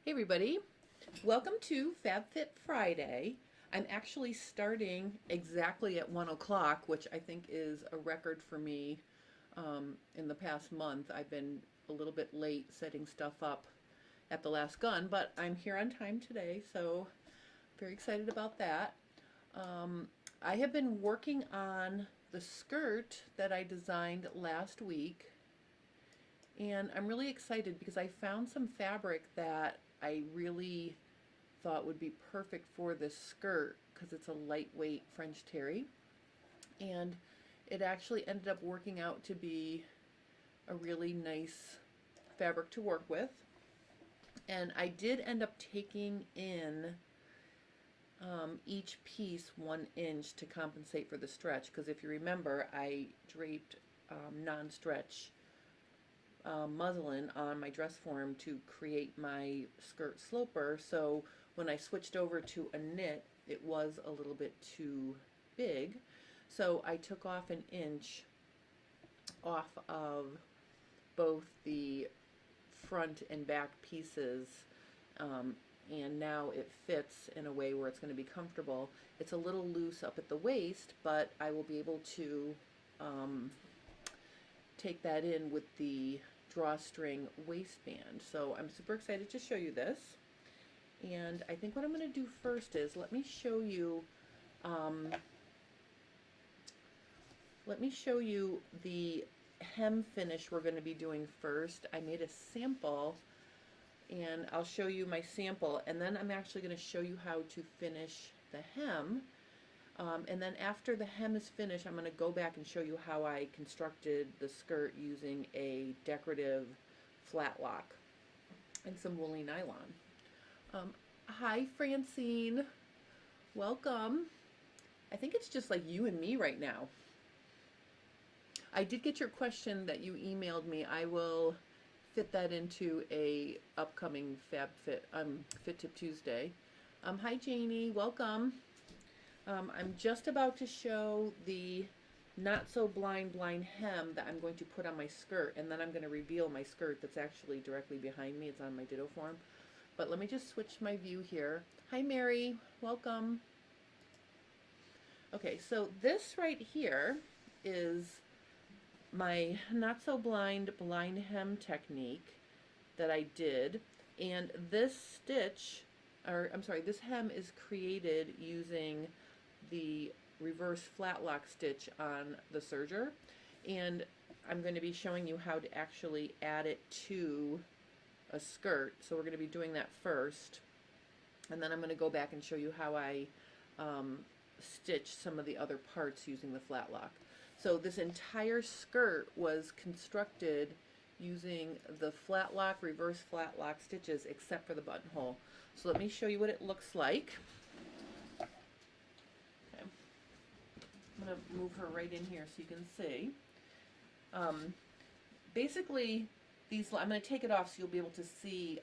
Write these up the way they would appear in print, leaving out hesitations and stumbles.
Hey everybody, welcome to Fab Fit Friday. I'm actually starting exactly at 1 o'clock, which I think is a record for me in the past month. I've been a little bit late setting stuff up at the last gun, but I'm here on time today, so very excited about that. Um, I have been working on the skirt that I designed last week, and I'm really excited because I found some fabric that I really thought would be perfect for this skirt because it's a lightweight French terry. And it actually ended up working out to be a really nice fabric to work with. And I did end up taking in each piece 1 inch to compensate for the stretch, because if you remember, I draped non-stretch muslin on my dress form to create my skirt sloper. So when I switched over to a knit, it was a little bit too big. So I took off 1 inch off of both the front and back pieces, and now it fits in a way where it's going to be comfortable. It's a little loose up at the waist, but I will be able to take that in with the drawstring waistband. So I'm super excited to show you this. And I think what I'm going to do first is let me show you the hem finish we're going to be doing first. I made a sample and I'll show you my sample, and then I'm actually going to show you how to finish the hem. And then after the hem is finished, I'm going to go back and show you how I constructed the skirt using a decorative Flatlock and some woolly nylon. Hi Francine, welcome. I think it's just like you and me right now. I did get your question that you emailed me. I will fit that into a upcoming Fab Fit Fit Tip Tuesday. Hi Janie, welcome. I'm just about to show the not so blind hem that I'm going to put on my skirt, and then I'm going to reveal my skirt that's actually directly behind me. It's on my ditto form. But let me just switch my view here. Hi Mary, welcome. Okay, so this right here is my not so blind hem technique that I did, and this stitch, or I'm sorry, this hem is created using the reverse Flatlock stitch on the serger, and I'm going to be showing you how to actually add it to a skirt. So we're going to be doing that first, and then I'm going to go back and show you how I stitch some of the other parts using the Flatlock. So this entire skirt was constructed using the Flatlock, reverse Flatlock stitches, except for the buttonhole. So let me show you what it looks like. Okay. I'm going to move her right in here so you can see. Basically, I'm going to take it off so you'll be able to see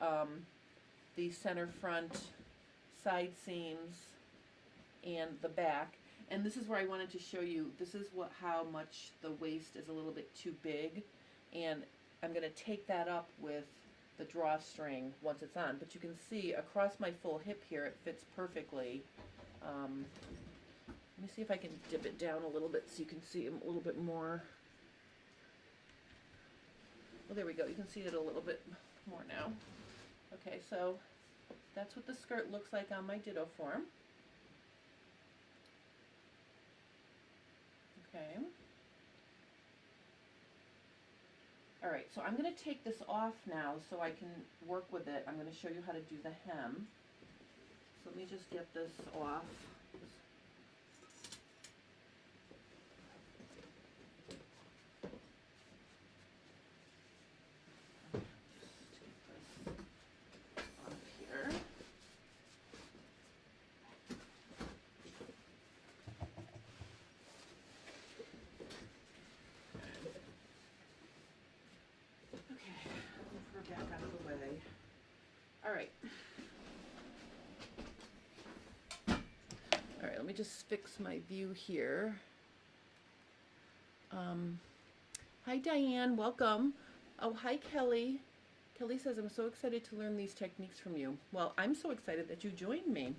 the center front, side seams, and the back. And this is where I wanted to show you, this is how much the waist is a little bit too big, and I'm going to take that up with the drawstring once it's on. But you can see across my full hip here, it fits perfectly. Let me see if I can dip it down a little bit so you can see a little bit more. Well, there we go. You can see it a little bit more now. Okay, so that's what the skirt looks like on my ditto form. Okay. All right, so I'm going to take this off now so I can work with it. I'm going to show you how to do the hem. So let me just get this off. Back out of the way. All right. All right, let me just fix my view here. Hi Diane, welcome. Oh, hi Kelly. Kelly says, I'm so excited to learn these techniques from you. Well, I'm so excited that you joined me.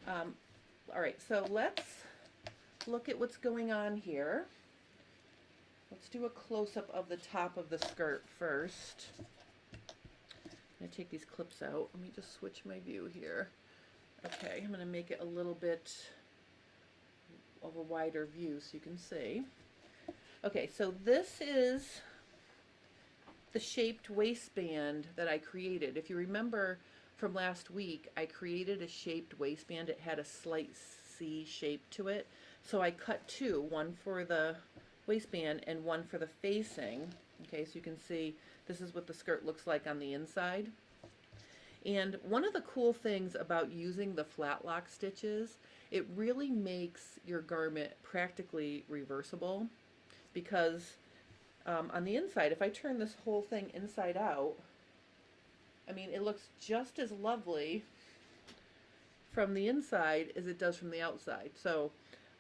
All right, so let's look at what's going on here. Let's do a close-up of the top of the skirt first. I'm going to take these clips out. Let me just switch my view here. Okay, I'm going to make it a little bit of a wider view so you can see. Okay, so this is the shaped waistband that I created. If you remember from last week, I created a shaped waistband. It had a slight C shape to it. So I cut two, one for the waistband and one for the facing. Okay, so you can see this is what the skirt looks like on the inside. And one of the cool things about using the Flatlock stitches, it really makes your garment practically reversible, because on the inside, if I turn this whole thing inside out, I mean, it looks just as lovely from the inside as it does from the outside. So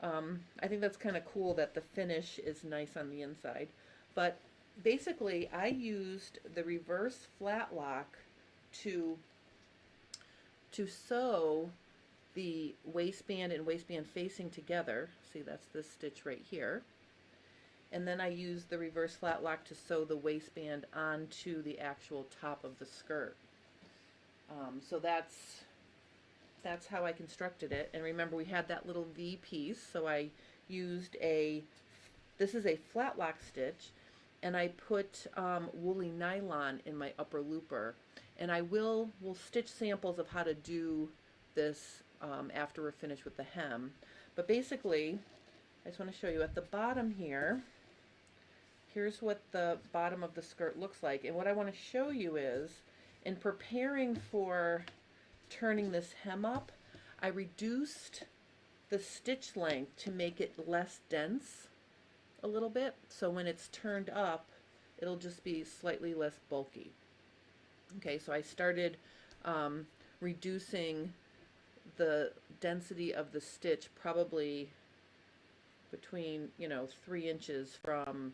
I think that's kind of cool that the finish is nice on the inside. But basically, I used the reverse Flatlock to sew the waistband and waistband facing together. See, that's this stitch right here. And then I used the reverse Flatlock to sew the waistband onto the actual top of the skirt. So that's how I constructed it. And remember, we had that little V piece, so I used this is a Flatlock stitch, and I put woolly nylon in my upper looper. And we'll stitch samples of how to do this after we're finished with the hem. But basically, I just want to show you at the bottom here, here's what the bottom of the skirt looks like. And what I want to show you is, in preparing for turning this hem up, I reduced the stitch length to make it less dense a little bit. So when it's turned up, it'll just be slightly less bulky. Okay, so I started reducing the density of the stitch probably between, 3 inches from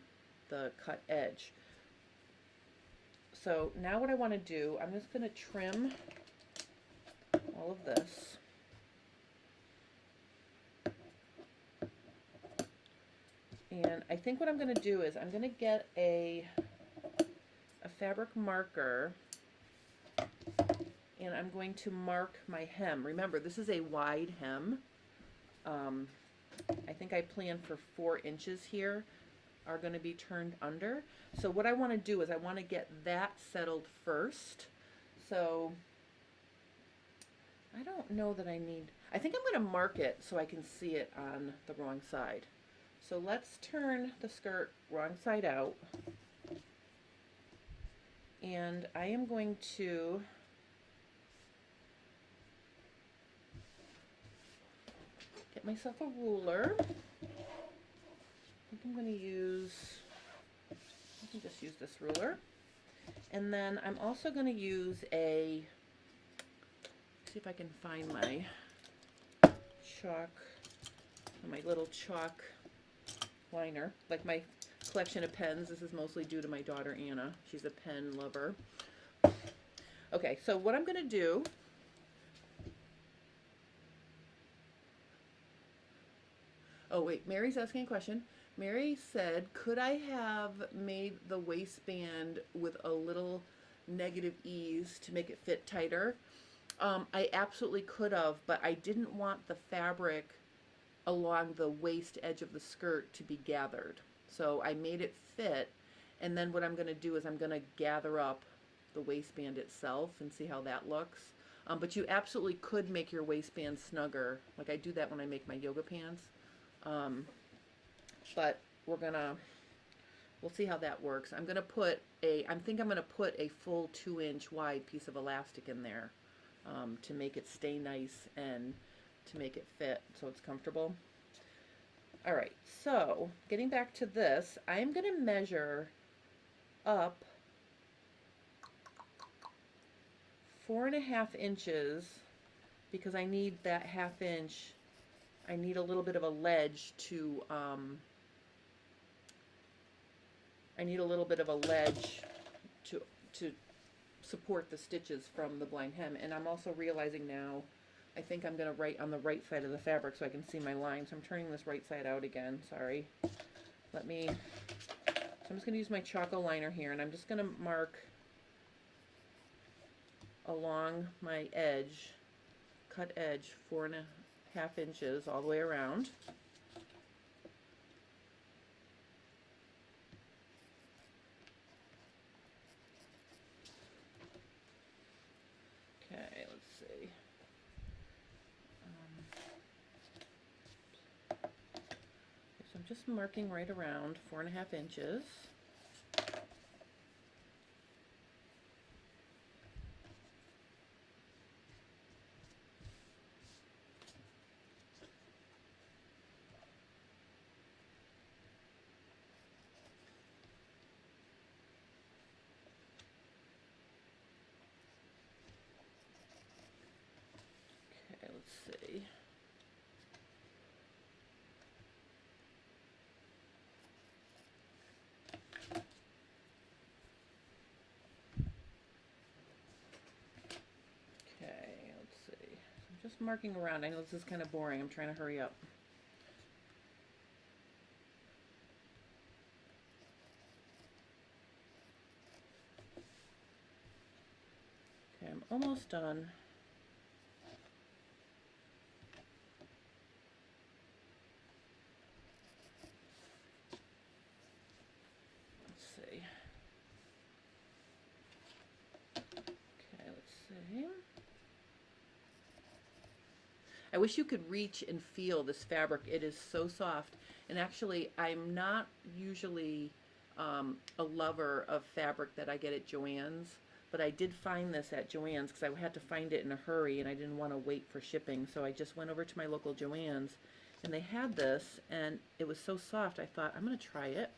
the cut edge. So now what I want to do, I'm just going to trim all of this. And I think what I'm going to do is I'm going to get a fabric marker, and I'm going to mark my hem. Remember, this is a wide hem. I think I planned for 4 inches here are going to be turned under. So what I want to do is I want to get that settled first. So I don't know that I think I'm going to mark it so I can see it on the wrong side. So let's turn the skirt wrong side out. And I am going to get myself a ruler. I think I'm going to just use this ruler. And then I'm also going to use see if I can find my chalk, my little chalk liner, like my collection of pens. This is mostly due to my daughter Anna. She's a pen lover. Okay, so what I'm going to do, oh wait, Mary's asking a question. Mary said, could I have made the waistband with a little negative ease to make it fit tighter? I absolutely could have, but I didn't want the fabric along the waist edge of the skirt to be gathered. So I made it fit, and then what I'm going to do is I'm going to gather up the waistband itself and see how that looks. But you absolutely could make your waistband snugger. Like I do that when I make my yoga pants. But we'll see how that works. I'm going to put I think I'm going to put a full 2-inch wide piece of elastic in there to make it stay nice and to make it fit so it's comfortable. All right, so getting back to this, I'm going to measure up 4.5 inches because I need that 1/2 inch. I need a little bit of a ledge to support the stitches from the blind hem. And I'm also realizing now, I think I'm going to write on the right side of the fabric so I can see my line. So I'm turning this right side out again. Sorry. So I'm just going to use my Choco liner here, and I'm just going to mark along my edge, cut edge, 4.5 inches all the way around. Okay, let's see. So I'm just marking right around 4.5 inches. Okay, let's see. Just marking around. I know this is kind of boring. I'm trying to hurry up. Okay, I'm almost done. Let's see. Okay, let's see. I wish you could reach and feel this fabric. It is so soft. And actually, I'm not usually a lover of fabric that I get at Joann's, but I did find this at Joann's because I had to find it in a hurry and I didn't want to wait for shipping. So I just went over to my local Joann's and they had this and it was so soft. I thought, I'm going to try it.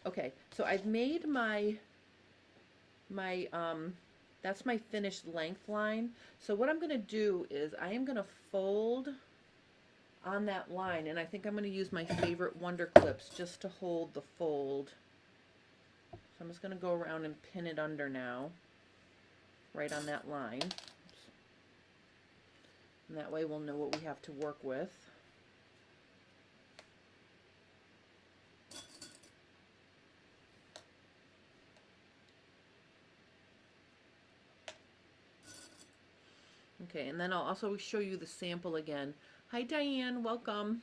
Okay, so I've made that's my finished length line. So what I'm going to do is I am going to fold on that line, and I think I'm going to use my favorite Wonder Clips just to hold the fold. So I'm just going to go around and pin it under now, right on that line. Oops. And that way we'll know what we have to work with. Okay, and then I'll also show you the sample again. Hi Diane, welcome.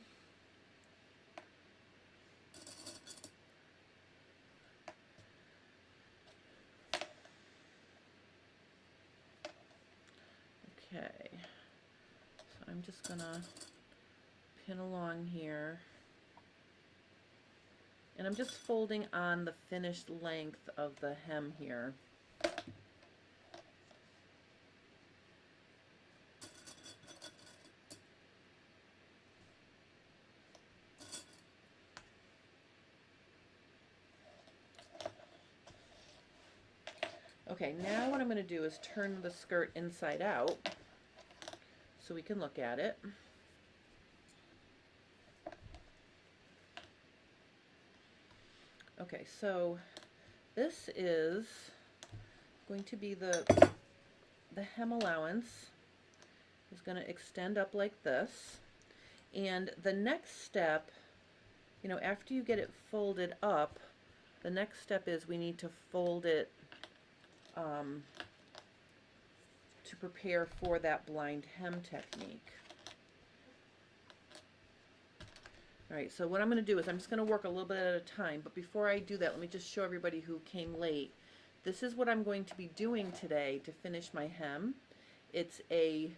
Okay, so I'm just gonna pin along here. And I'm just folding on the finished length of the hem here. Okay, now what I'm going to do is turn the skirt inside out so we can look at it. Okay, so this is going to be the hem allowance is going to extend up like this. And the next step, you know, after you get it folded up, the next step is we need to fold it to prepare for that blind hem technique. All right, so what I'm going to do is I'm just going to work a little bit at a time, but before I do that, let me just show everybody who came late. This is what I'm going to be doing today to finish my hem. It's I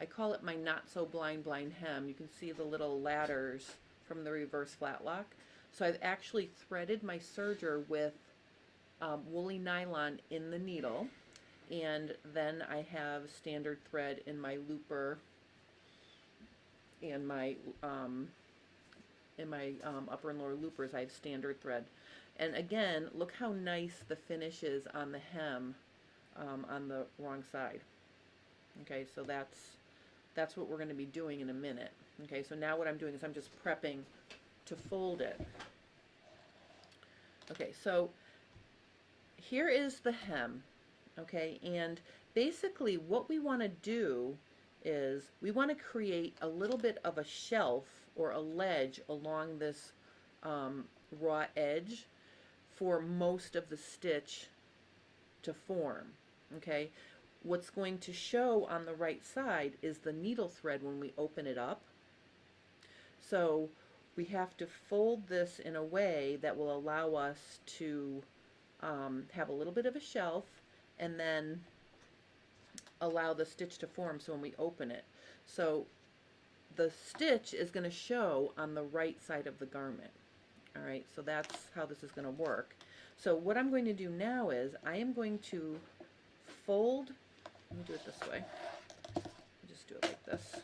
call it my not so blind hem. You can see the little ladders from the reverse Flatlock. So I've actually threaded my serger with woolly nylon in the needle, and then I have standard thread in my looper and my upper and lower loopers. I have standard thread, and again, look how nice the finish is on the hem on the wrong side. Okay, so that's what we're going to be doing in a minute. Okay, so now what I'm doing is I'm just prepping to fold it. Okay, so here is the hem, okay? And basically what we want to do is we want to create a little bit of a shelf or a ledge along this raw edge for most of the stitch to form, okay? What's going to show on the right side is the needle thread when we open it up. So we have to fold this in a way that will allow us to have a little bit of a shelf and then allow the stitch to form so when we open it. So the stitch is going to show on the right side of the garment. All right, so that's how this is going to work. So what I'm going to do now is I am going to fold, let me do it this way. Just do it like this.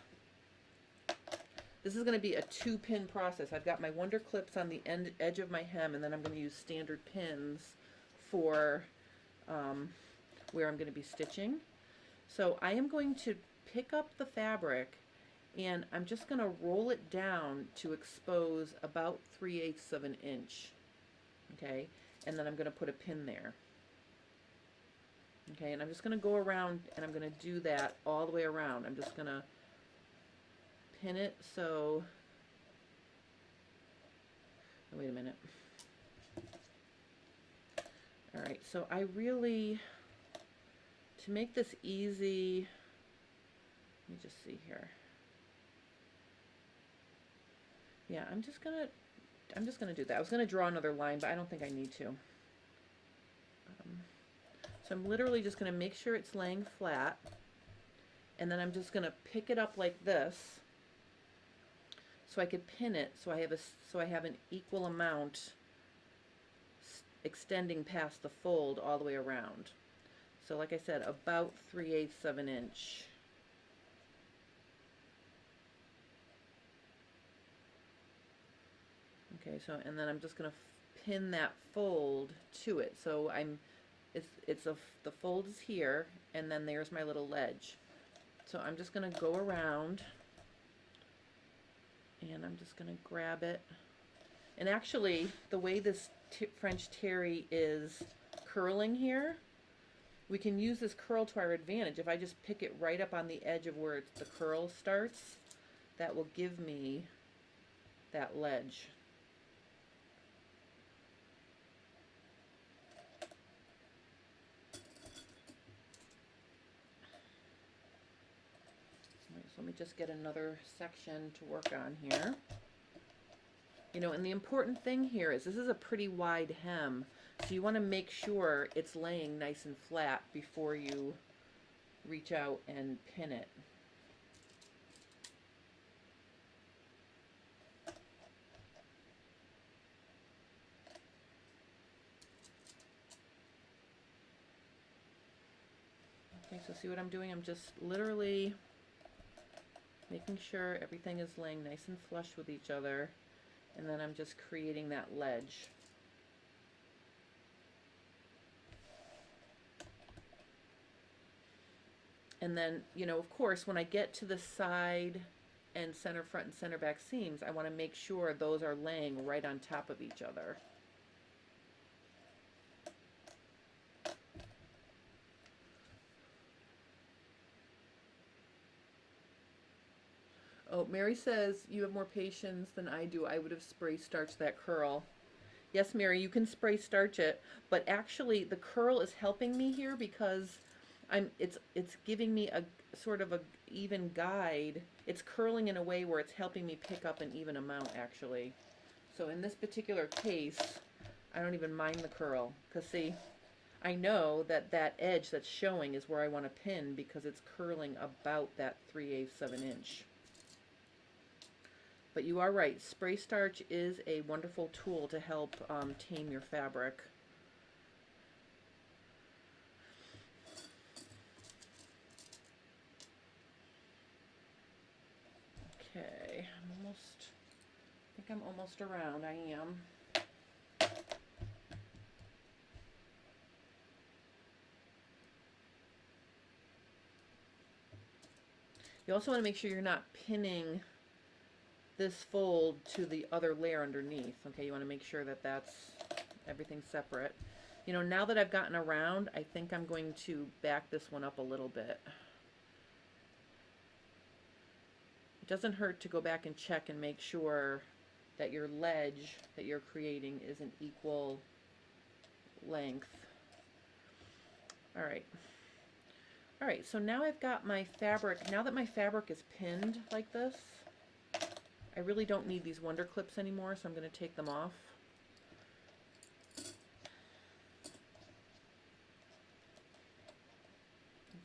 This is going to be a 2-pin process. I've got my Wonder Clips on the edge of my hem, and then I'm going to use standard pins for where I'm going to be stitching. So I am going to pick up the fabric and I'm just going to roll it down to expose about 3/8 of an inch. Okay, and then I'm going to put a pin there. Okay, and I'm just going to go around and I'm going to do that all the way around. I'm just going to pin it so, oh, wait a minute. All right, so I really, to make this easy, let me just see here. Yeah, I'm just gonna do that. I was gonna draw another line, but I don't think I need to. So I'm literally just gonna make sure it's laying flat, and then I'm just gonna pick it up like this, so I could pin it. So I have an equal amount extending past the fold all the way around. So like I said, about 3/8 of an inch. Okay, so and then I'm just going to pin that fold to it. So the fold is here, and then there's my little ledge. So I'm just going to go around, and I'm just going to grab it. And actually, the way this French terry is curling here, we can use this curl to our advantage. If I just pick it right up on the edge of where the curl starts, that will give me that ledge. So let me just get another section to work on here. You know, and the important thing here is this is a pretty wide hem, so you want to make sure it's laying nice and flat before you reach out and pin it. Okay, so see what I'm doing? I'm just literally making sure everything is laying nice and flush with each other, and then I'm just creating that ledge. And then, you know, of course, when I get to the side and center front and center back seams, I want to make sure those are laying right on top of each other. Oh, Mary says, you have more patience than I do. I would have spray starched that curl. Yes, Mary, you can spray starch it, but actually the curl is helping me here because it's giving me a sort of a even guide. It's curling in a way where it's helping me pick up an even amount, actually. So in this particular case, I don't even mind the curl, because see, I know that that edge that's showing is where I want to pin because it's curling about that 3/8 of an inch. But you are right, spray starch is a wonderful tool to help tame your fabric. Okay, I think I'm almost around. I am. You also want to make sure you're not pinning this fold to the other layer underneath. Okay, you want to make sure that that's everything separate. You know, now that I've gotten around, I think I'm going to back this one up a little bit. It doesn't hurt to go back and check and make sure that your ledge that you're creating is an equal length. All right. All right, so now I've got my fabric. Now that my fabric is pinned like this, I really don't need these wonder clips anymore, so I'm going to take them off.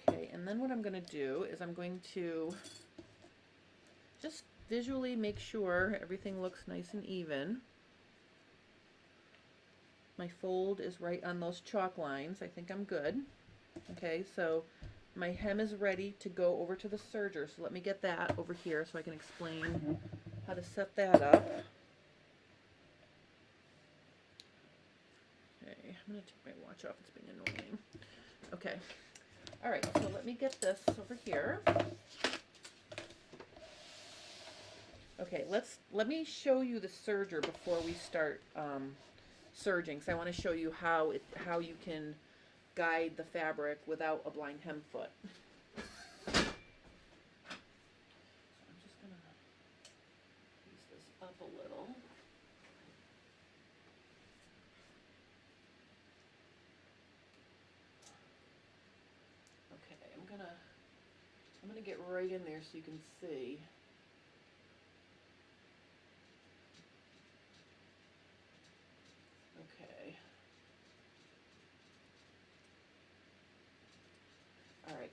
Okay, and then what I'm going to do is I'm going to just visually make sure everything looks nice and even. My fold is right on those chalk lines. I think I'm good. Okay, so my hem is ready to go over to the serger. So let me get that over here so I can explain how to set that up. Okay, I'm going to take my watch off. It's being annoying. Okay. All right, so let me get this over here. Okay, let me show you the serger before we start serging. So I want to show you how you can guide the fabric without a blind hem foot. So I'm just going to ease this up a little. Okay, I'm gonna get right in there so you can see. Okay. All right.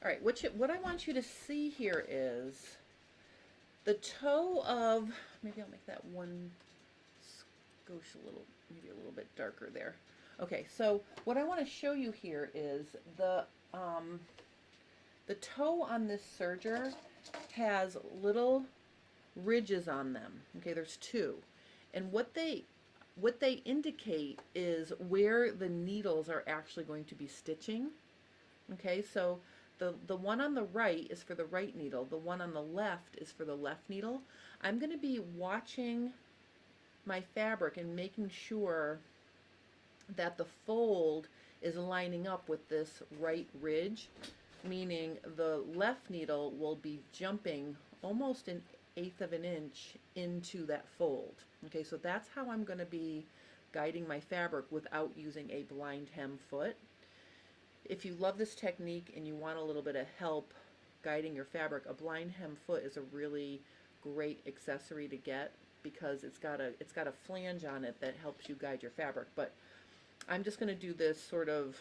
All right, what I want you to see here is the toe of, maybe I'll make that one skosh maybe a little bit darker there. Okay, so what I want to show you here is the toe on this serger has little ridges on them. Okay, there's two. And what they indicate is where the needles are actually going to be stitching. Okay, so the one on the right is for the right needle. The one on the left is for the left needle. I'm going to be watching my fabric and making sure that the fold is lining up with this right ridge, meaning the left needle will be jumping almost an eighth of an inch into that fold. Okay, so that's how I'm going to be guiding my fabric without using a blind hem foot. If you love this technique and you want a little bit of help guiding your fabric, a blind hem foot is a really great accessory to get because it's got a flange on it that helps you guide your fabric. But I'm just going to do this sort of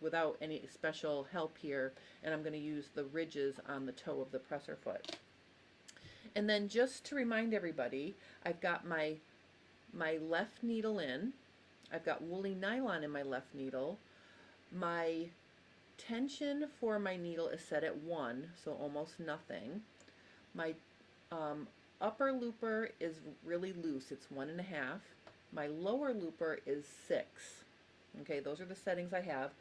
without any special help here, and I'm going to use the ridges on the toe of the presser foot. And then just to remind everybody, I've got my left needle in, I've got woolly nylon in my left needle, my tension for my needle is set at 1, so almost nothing. My upper looper is really loose, it's 1.5. My lower looper is 6. Okay, those are the settings I have.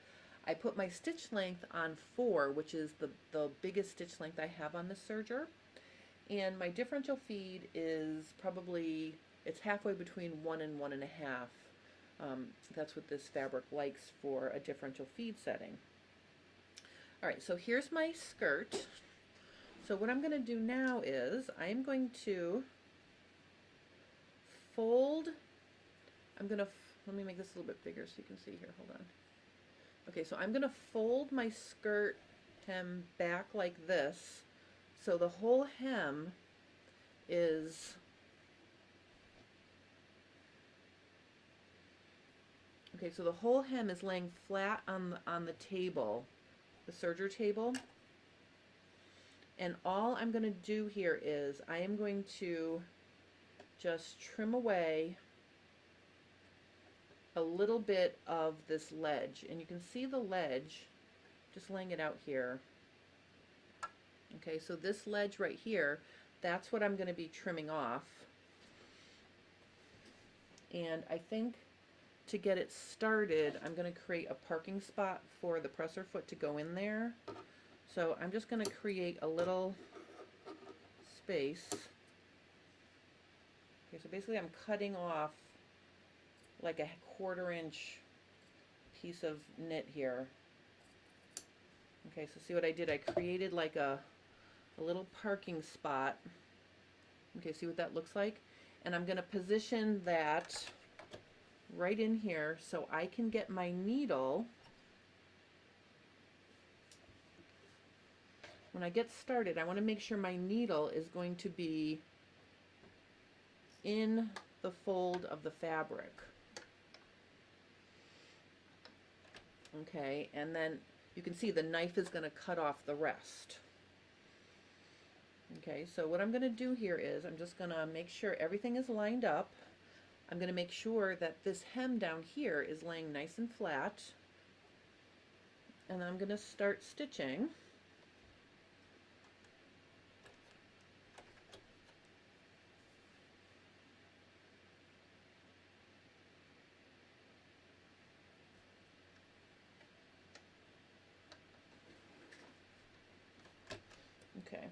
I put my stitch length on 4, which is the biggest stitch length I have on the serger. And my differential feed is probably, it's halfway between 1 and 1.5. That's what this fabric likes for a differential feed setting. All right, so here's my skirt. So what I'm going to do now is I'm going to fold. Let me make this a little bit bigger so you can see here. Hold on. Okay, so I'm going to fold my skirt hem back like this. So the whole hem is so the whole hem is laying flat on the table, the serger table. And all I'm going to do here is I am going to just trim away a little bit of this ledge, and you can see the ledge, just laying it out here. Okay, so this ledge right here, that's what I'm going to be trimming off. And I think to get it started, I'm going to create a parking spot for the presser foot to go in there. So I'm just going to create a little space. Okay, so basically I'm cutting off like a 1/4 inch piece of knit here. Okay, so see what I did? I created like a little parking spot. Okay, see what that looks like? And I'm going to position that right in here so I can get my needle. When I get started, I want to make sure my needle is going to be in the fold of the fabric. Okay, and then you can see the knife is going to cut off the rest. Okay, so what I'm going to do here is I'm just going to make sure everything is lined up. I'm going to make sure that this hem down here is laying nice and flat. And then I'm going to start stitching. Okay.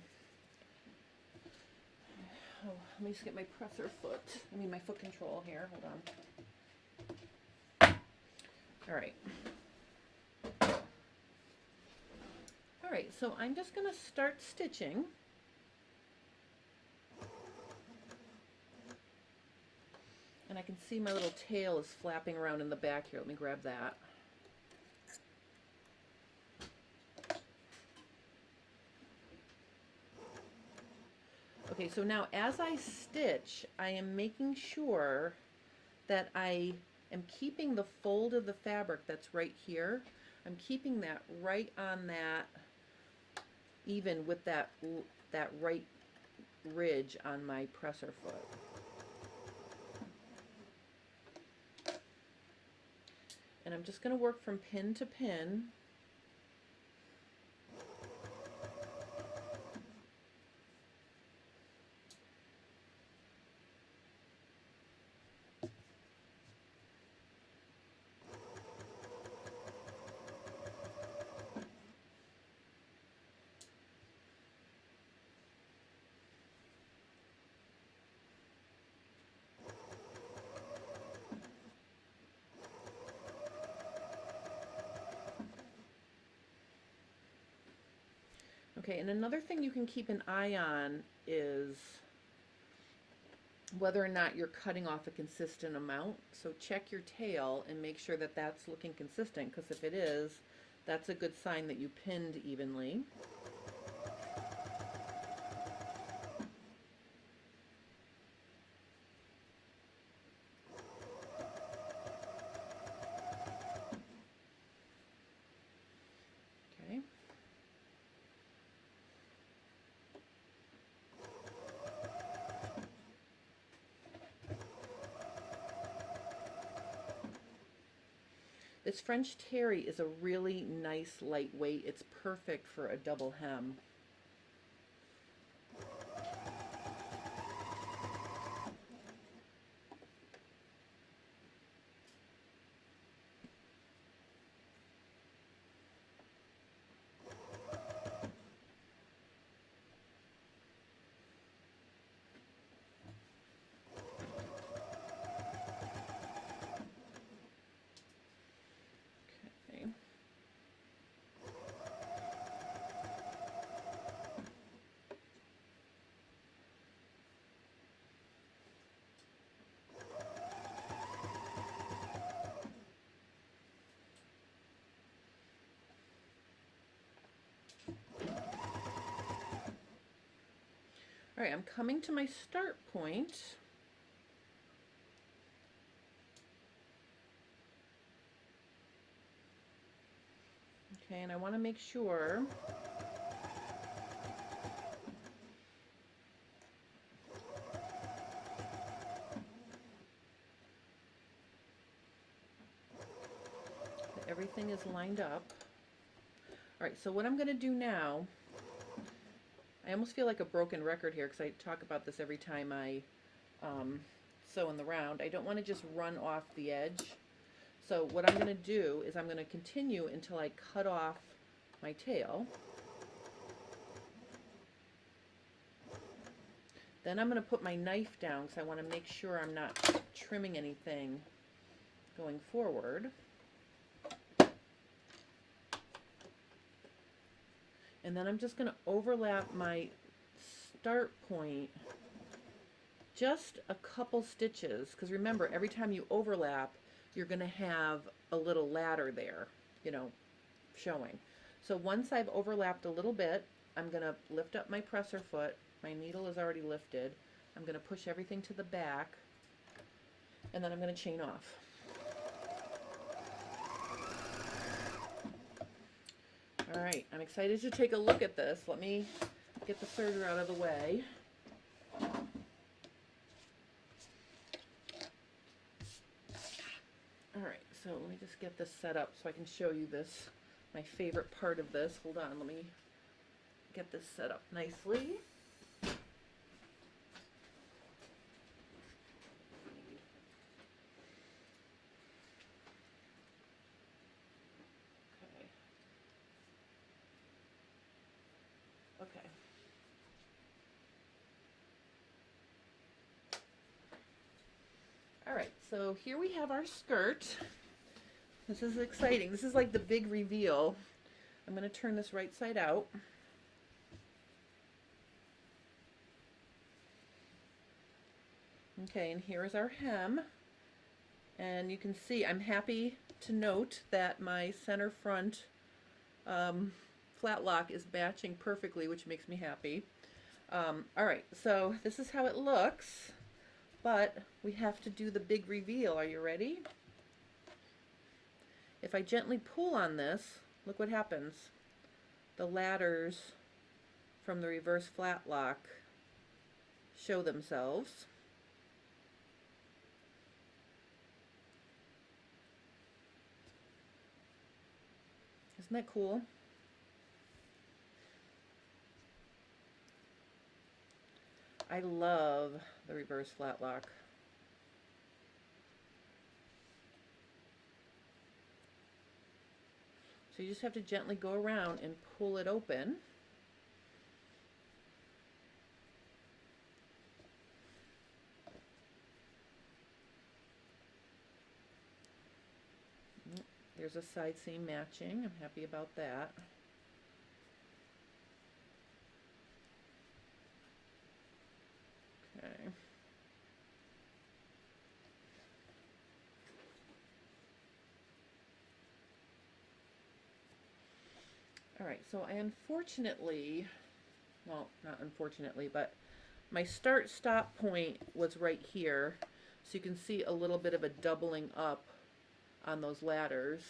Oh, let me just get my presser foot. I mean my foot control here. Hold on. All right. All right, so I'm just going to start stitching. And I can see my little tail is flapping around in the back here. Let me grab that. Okay, so now as I stitch, I am making sure that I am keeping the fold of the fabric that's right here. I'm keeping that right on that, even with that right ridge on my presser foot. And I'm just going to work from pin to pin. Okay, and another thing you can keep an eye on is whether or not you're cutting off a consistent amount. So check your tail and make sure that that's looking consistent, because if it is, that's a good sign that you pinned evenly. Okay. This French terry is a really nice lightweight. It's perfect for a double hem. All right, I'm coming to my start point. Okay, and I want to make sure that everything is lined up. All right, so what I'm going to do now, I almost feel like a broken record here because I talk about this every time I sew in the round. I don't want to just run off the edge. So what I'm going to do is I'm going to continue until I cut off my tail. Then I'm going to put my knife down because I want to make sure I'm not trimming anything going forward. And then I'm just going to overlap my start point just a couple stitches, because remember, every time you overlap, you're going to have a little ladder there, you know, showing. So once I've overlapped a little bit, I'm going to lift up my presser foot. My needle is already lifted. I'm going to push everything to the back, and then I'm going to chain off. All right, I'm excited to take a look at this. Let me get the serger out of the way. All right, so let me just get this set up so I can show you this, my favorite part of this. Hold on, let me get this set up nicely. Okay. All right, so here we have our skirt. This is exciting. This is like the big reveal. I'm going to turn this right side out. Okay, and here is our hem. And you can see, I'm happy to note that my center front Flatlock is matching perfectly, which makes me happy. All right, so this is how it looks, but we have to do the big reveal. Are you ready? If I gently pull on this, look what happens. The ladders from the reverse Flatlock show themselves. Isn't that cool? I love the reverse Flatlock. So you just have to gently go around and pull it open. There's a side seam matching. I'm happy about that. Okay. All right, so I unfortunately, well, not unfortunately, but my start-stop point was right here. So you can see a little bit of a doubling up on those ladders.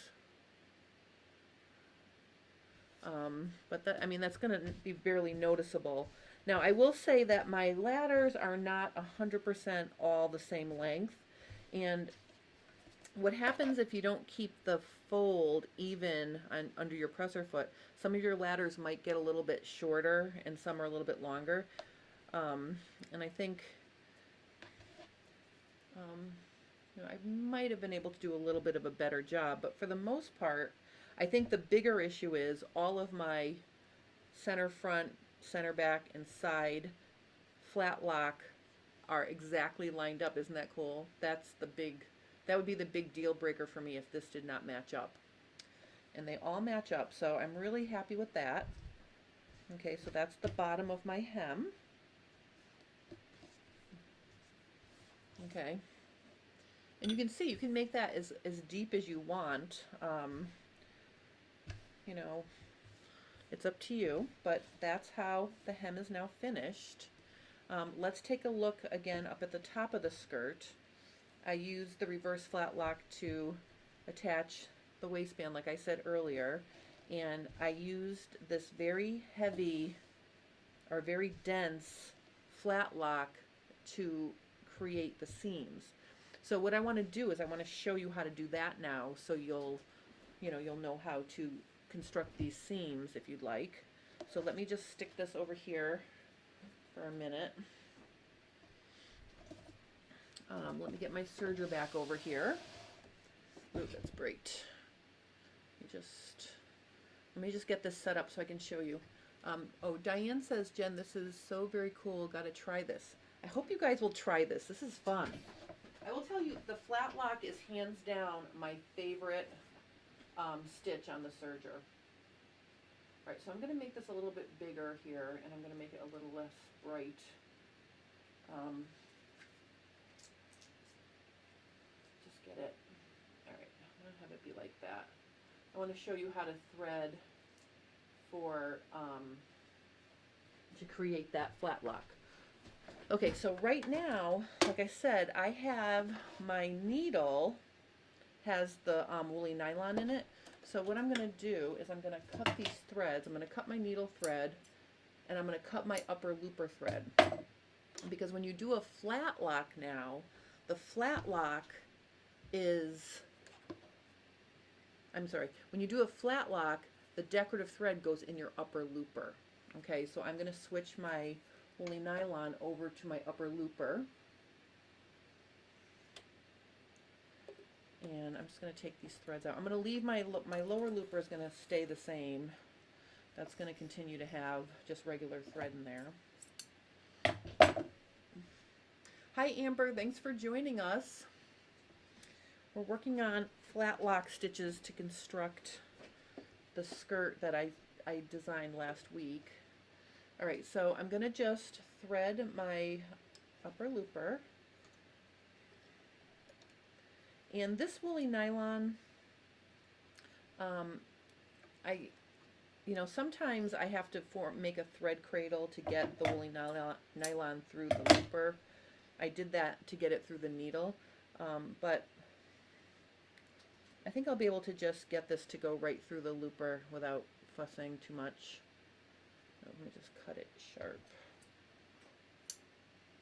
But that, I mean, that's going to be barely noticeable. Now, I will say that my ladders are not 100% all the same length. And what happens if you don't keep the fold even under your presser foot, some of your ladders might get a little bit shorter and some are a little bit longer. And I think you know, I might have been able to do a little bit of a better job, but for the most part, I think the bigger issue is all of my center front, center back, and side Flatlock are exactly lined up. Isn't that cool? That would be the big deal breaker for me if this did not match up. And they all match up, so I'm really happy with that. Okay, so that's the bottom of my hem. Okay. And you can see, you can make that as deep as you want. You know, it's up to you, but that's how the hem is now finished. Let's take a look again up at the top of the skirt. I used the reverse Flatlock to attach the waistband, like I said earlier, and I used this very heavy or very dense Flatlock to create the seams. So what I want to do is I want to show you how to do that now, so you'll know how to construct these seams if you'd like. So let me just stick this over here for a minute. Let me get my serger back over here. Ooh, that's great. Let me just get this set up so I can show you. Oh, Diane says, Jen, this is so very cool. Got to try this. I hope you guys will try this. This is fun. I will tell you, the Flatlock is hands down my favorite stitch on the serger. All right, so I'm going to make this a little bit bigger here, and I'm going to make it a little less bright. Just get it. All right, I'm going to have it be like that. I want to show you how to thread for to create that Flatlock. Okay, so right now, like I said, I have my needle has the woolly nylon in it. So what I'm going to do is I'm going to cut these threads. I'm going to cut my needle thread, and I'm going to cut my upper looper thread. Because when you do a Flatlock now, the Flatlock is, I'm sorry, when you do a Flatlock, the decorative thread goes in your upper looper. Okay, so I'm going to switch my woolly nylon over to my upper looper. And I'm just going to take these threads out. I'm going to leave my lower looper is going to stay the same. That's going to continue to have just regular thread in there. Hi Amber, thanks for joining us. We're working on Flatlock stitches to construct the skirt that I designed last week. All right, so I'm going to just thread my upper looper. And this woolly nylon, sometimes I have to make a thread cradle to get the woolly nylon through the looper. I did that to get it through the needle, but I think I'll be able to just get this to go right through the looper without fussing too much. Let me just cut it sharp.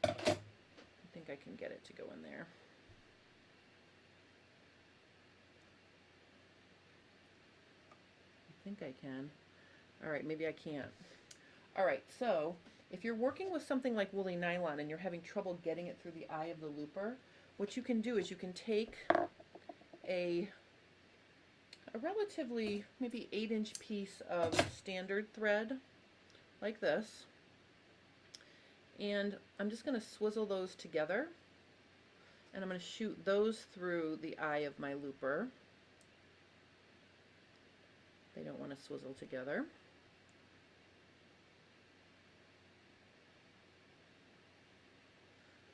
I think I can get it to go in there. I think I can. All right, maybe I can't. All right, so if you're working with something like woolly nylon and you're having trouble getting it through the eye of the looper, what you can do is you can take a relatively maybe 8-inch piece of standard thread like this, and I'm just going to swizzle those together, and I'm going to shoot those through the eye of my looper. They don't want to swizzle together.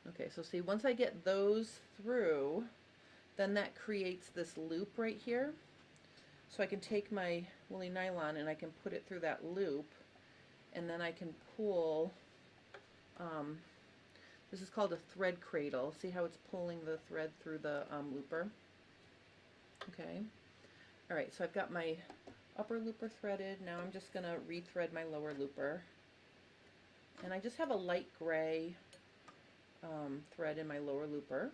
Okay, so see, once I get those through, then that creates this loop right here. So I can take my woolly nylon and I can put it through that loop, and then I can pull, this is called a thread cradle. See how it's pulling the thread through the looper? Okay. All right, so I've got my upper looper threaded. Now I'm just going to rethread my lower looper. And I just have a light gray thread in my lower looper.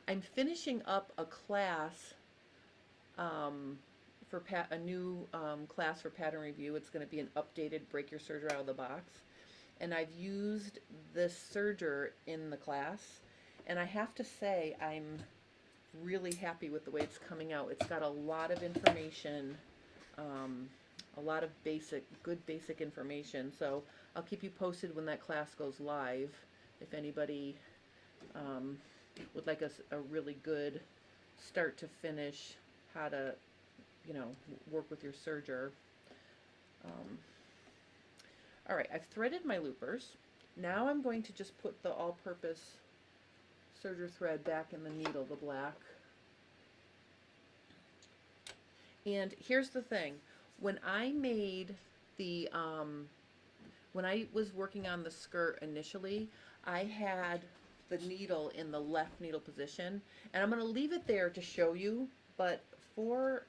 I'm finishing up a class for a new class for pattern review. It's going to be an updated Break Your Serger Out of the Box. And I've used this serger in the class, and I have to say I'm really happy with the way it's coming out. It's got a lot of information, a lot of good basic information. So I'll keep you posted when that class goes live. If anybody would like a really good start to finish, how to, work with your serger. All right, I've threaded my loopers. Now I'm going to just put the all-purpose serger thread back in the needle, the black. And here's the thing. When I made the, when I was working on the skirt initially, I had the needle in the left needle position. And I'm going to leave it there to show you, but for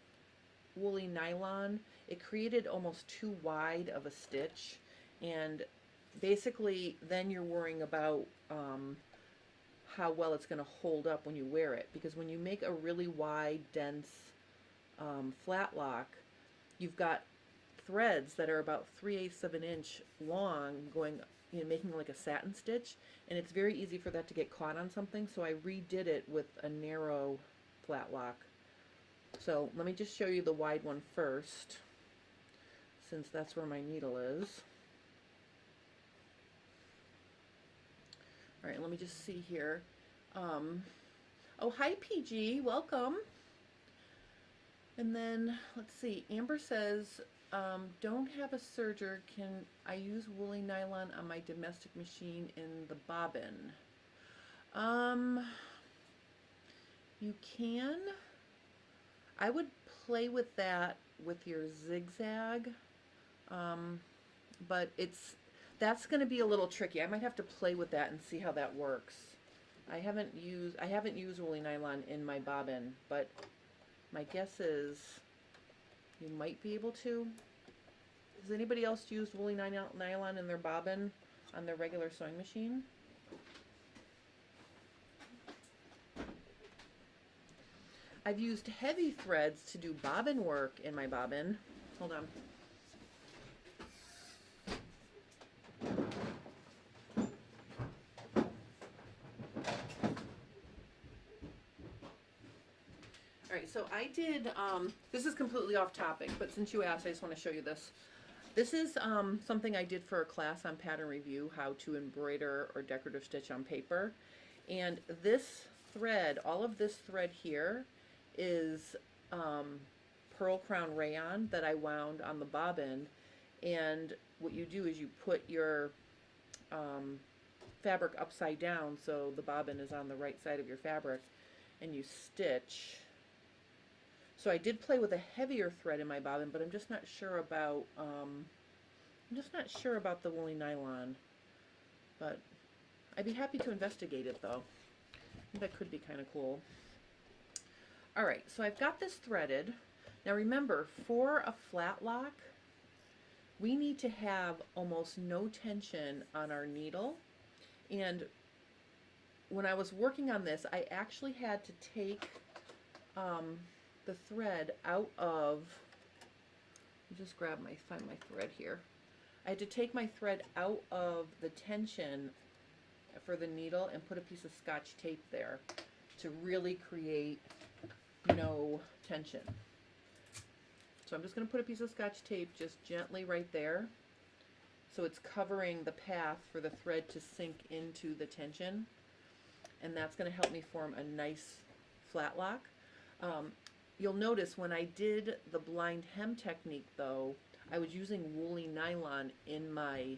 woolly nylon, it created almost too wide of a stitch. And basically, then you're worrying about how well it's going to hold up when you wear it. Because when you make a really wide, dense flat lock, you've got threads that are about 3/8 of an inch long, going, making like a satin stitch, and it's very easy for that to get caught on something. So I redid it with a narrow flat lock. So let me just show you the wide one first, since that's where my needle is. All right, let me just see here. Oh, hi PG, welcome. And then, let's see, Amber says, don't have a serger. Can I use woolly nylon on my domestic machine in the bobbin? You can. I would play with that with your zigzag, but that's going to be a little tricky. I might have to play with that and see how that works. I haven't used woolly nylon in my bobbin, but my guess is you might be able to. Has anybody else used woolly nylon in their bobbin on their regular sewing machine? I've used heavy threads to do bobbin work in my bobbin. Hold on. All right, so I did, this is completely off topic, but since you asked, I just want to show you this. This is something I did for a class on pattern review, how to embroider or decorative stitch on paper. And this thread, all of this thread here is pearl crown rayon that I wound on the bobbin. And what you do is you put your fabric upside down so the bobbin is on the right side of your fabric, and you stitch. So I did play with a heavier thread in my bobbin, but I'm just not sure about the woolly nylon. But I'd be happy to investigate it though. I think that could be kind of cool. All right, so I've got this threaded. Now remember, for a flat lock, we need to have almost no tension on our needle. And when I was working on this, I actually had to take the thread out of, let me just find my thread here. I had to take my thread out of the tension for the needle and put a piece of Scotch tape there to really create no tension. So I'm just going to put a piece of Scotch tape just gently right there, so it's covering the path for the thread to sink into the tension, and that's going to help me form a nice flat lock. You'll notice when I did the blind hem technique though, I was using woolly nylon in my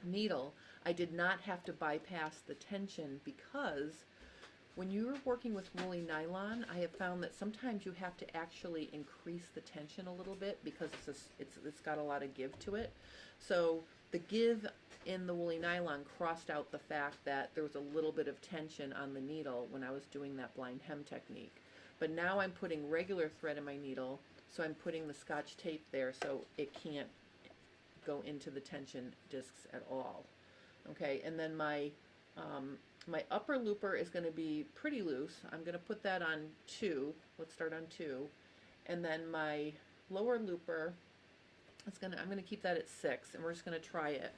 needle. I did not have to bypass the tension, because when you're working with woolly nylon, I have found that sometimes you have to actually increase the tension a little bit because it's got a lot of give to it. So the give in the woolly nylon crossed out the fact that there was a little bit of tension on the needle when I was doing that blind hem technique. But now I'm putting regular thread in my needle, so I'm putting the Scotch tape there so it can't go into the tension discs at all. Okay, and then my my upper looper is going to be pretty loose. I'm going to put that on 2. Let's start on 2. And then my lower looper is I'm going to keep that at 6, and we're just going to try it.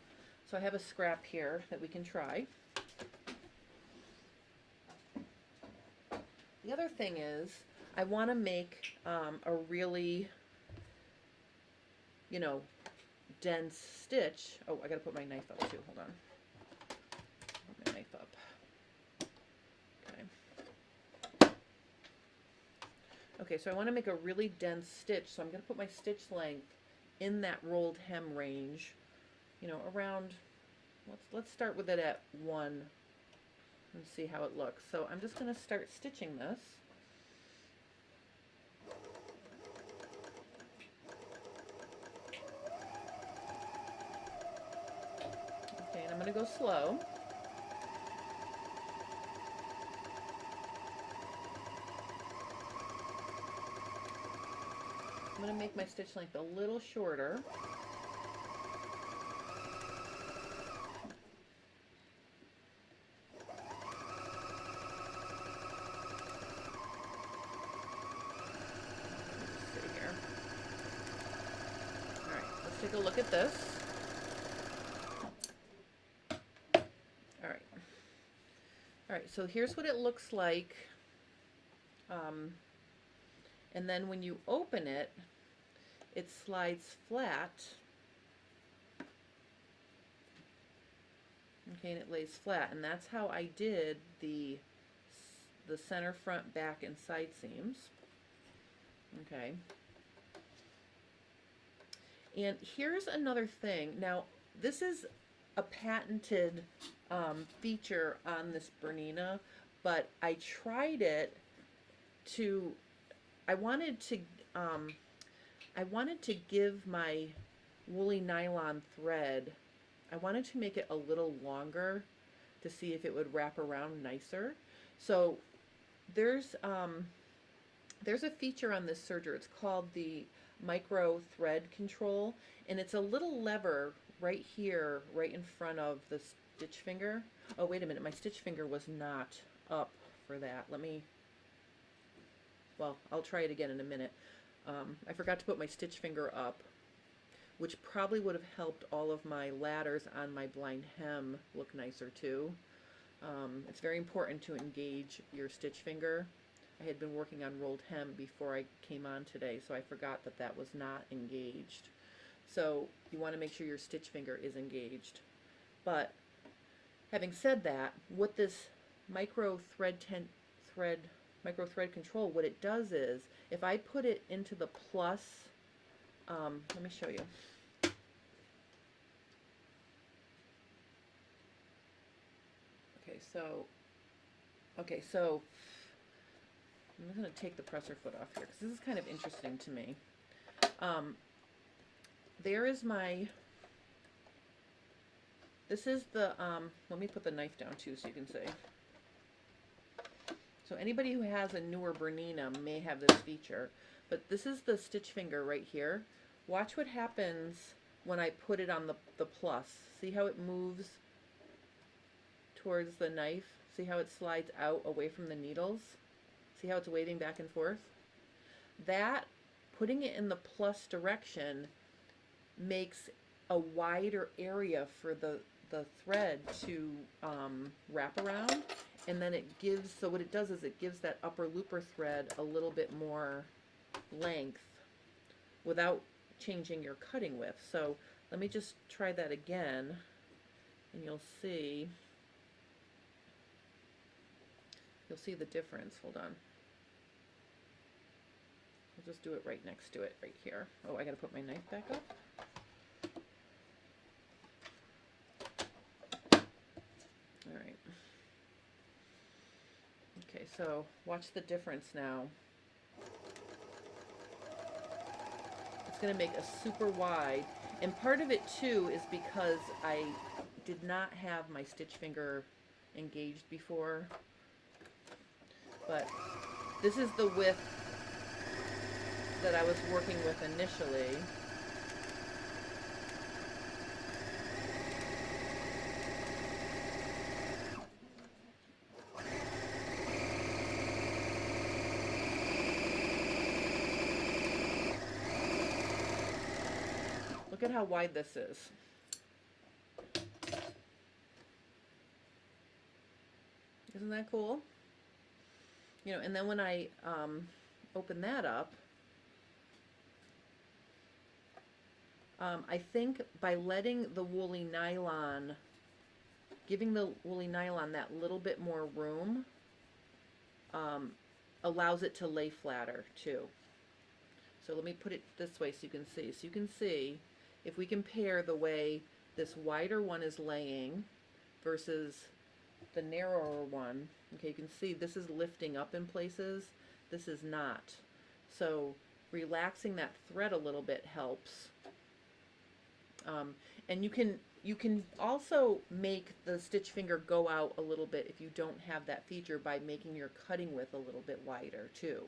So I have a scrap here that we can try. The other thing is, I want to make a really, dense stitch. Oh, I got to put my knife up too. Hold on. Put my knife up. Okay. Okay, so I want to make a really dense stitch. So I'm going to put my stitch length in that rolled hem range. Around. Let's start with it at 1. And see how it looks. So I'm just going to start stitching this. Okay, and I'm going to go slow. I'm going to make my stitch length a little shorter. Take a look at this. All right, so here's what it looks like. And then when you open it, it slides flat. Okay, and it lays flat, and that's how I did the center, front, back, and side seams. Okay. And here's another thing. Now, this is a patented feature on this Bernina, but I tried it to, I wanted to give my woolly nylon thread, I wanted to make it a little longer to see if it would wrap around nicer. So there's a feature on this serger. It's called the micro thread control, and it's a little lever right here, right in front of the stitch finger. Oh, wait a minute, my stitch finger was not up for that. Well, I'll try it again in a minute. I forgot to put my stitch finger up, which probably would have helped all of my ladders on my blind hem look nicer too. It's very important to engage your stitch finger. I had been working on rolled hem before I came on today, so I forgot that that was not engaged. So you want to make sure your stitch finger is engaged. But having said that, what this micro thread control, what it does is, if I put it into the plus, let me show you. Okay, so I'm going to take the presser foot off here because this is kind of interesting to me. There is my, this is the, let me put the knife down too so you can see. So anybody who has a newer Bernina may have this feature, but this is the stitch finger right here. Watch what happens when I put it on the plus. See how it moves towards the knife? See how it slides out away from the needles? See how it's waving back and forth? That, putting it in the plus direction, makes a wider area for the thread to wrap around, and then it gives, so what it does is it gives that upper looper thread a little bit more length without changing your cutting width. So let me just try that again, and you'll see the difference. Hold on. I'll just do it right next to it, right here. Oh, I gotta put my knife back up. All right. Okay, so watch the difference now. It's gonna make a super wide, and part of it too is because I did not have my stitch finger engaged before. But this is the width that I was working with initially. Look at how wide this is. Isn't that cool? You know, and then when I open that up, I think by letting the woolly nylon, giving the woolly nylon that little bit more room, allows it to lay flatter too. So let me put it this way so you can see. So you can see, if we compare the way this wider one is laying versus the narrower one, okay, you can see this is lifting up in places, this is not. So relaxing that thread a little bit helps. And you can also make the stitch finger go out a little bit if you don't have that feature by making your cutting width a little bit wider too.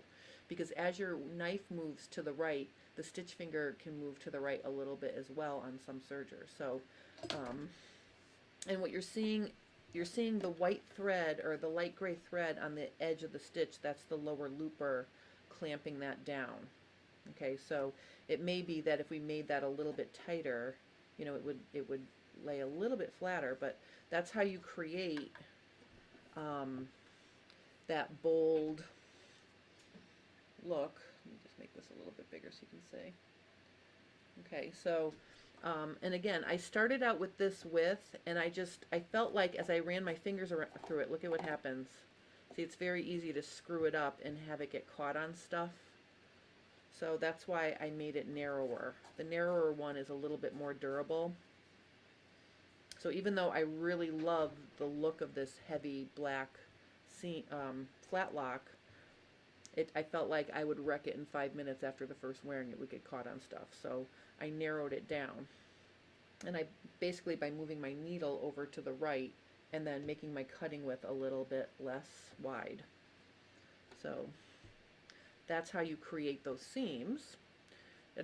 Because as your knife moves to the right, the stitch finger can move to the right a little bit as well on some sergers. So, and what you're seeing the white thread or the light gray thread on the edge of the stitch. That's the lower looper clamping that down. Okay, so it may be that if we made that a little bit tighter, you know, it would lay a little bit flatter, but that's how you create that bold look. Let me just make this a little bit bigger so you can see. Okay, so, and again, I started out with this width, and I felt like as I ran my fingers through it, look at what happens. See, it's very easy to screw it up and have it get caught on stuff. So that's why I made it narrower. The narrower one is a little bit more durable. So even though I really love the look of this heavy black Flatlock, I felt like I would wreck it in 5 minutes after the first wearing it would get caught on stuff. So I narrowed it down. And I basically, by moving my needle over to the right and then making my cutting width a little bit less wide. So that's how you create those seams.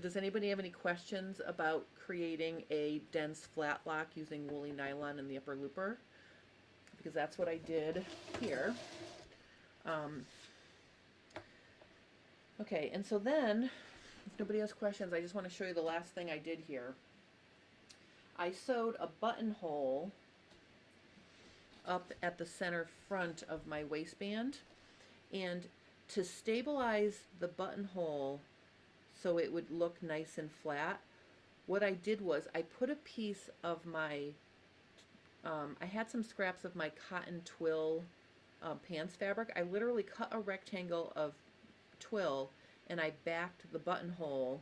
Does anybody have any questions about creating a dense Flatlock using woolly nylon in the upper looper? Because that's what I did here. Okay, and so then, if nobody has questions, I just want to show you the last thing I did here. I sewed a buttonhole up at the center front of my waistband, and to stabilize the buttonhole so it would look nice and flat, what I did was I put a piece of my, I had some scraps of my cotton twill pants fabric. I literally cut a rectangle of twill and I backed the buttonhole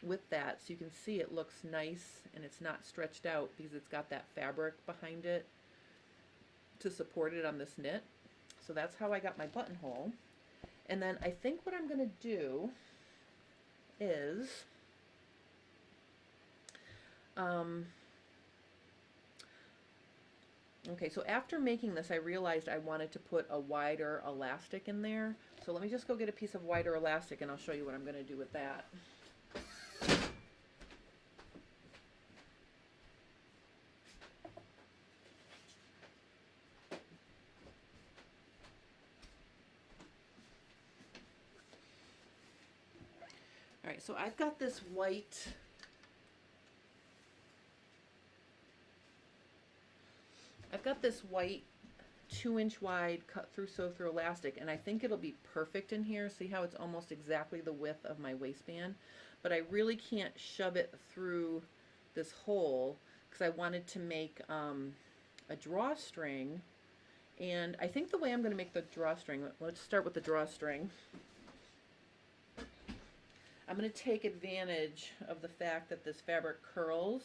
with that, so you can see it looks nice and it's not stretched out because it's got that fabric behind it to support it on this knit. So that's how I got my buttonhole. And then I think what I'm going to do is okay, so after making this, I realized I wanted to put a wider elastic in there. So let me just go get a piece of wider elastic and I'll show you what I'm going to do with that. All right, so I've got this white I've got this white 2-inch wide cut through sew through elastic, and I think it'll be perfect in here. See how it's almost exactly the width of my waistband, but I really can't shove it through this hole because I wanted to make a drawstring. And I think the way I'm going to make the drawstring, let's start with the drawstring. I'm going to take advantage of the fact that this fabric curls.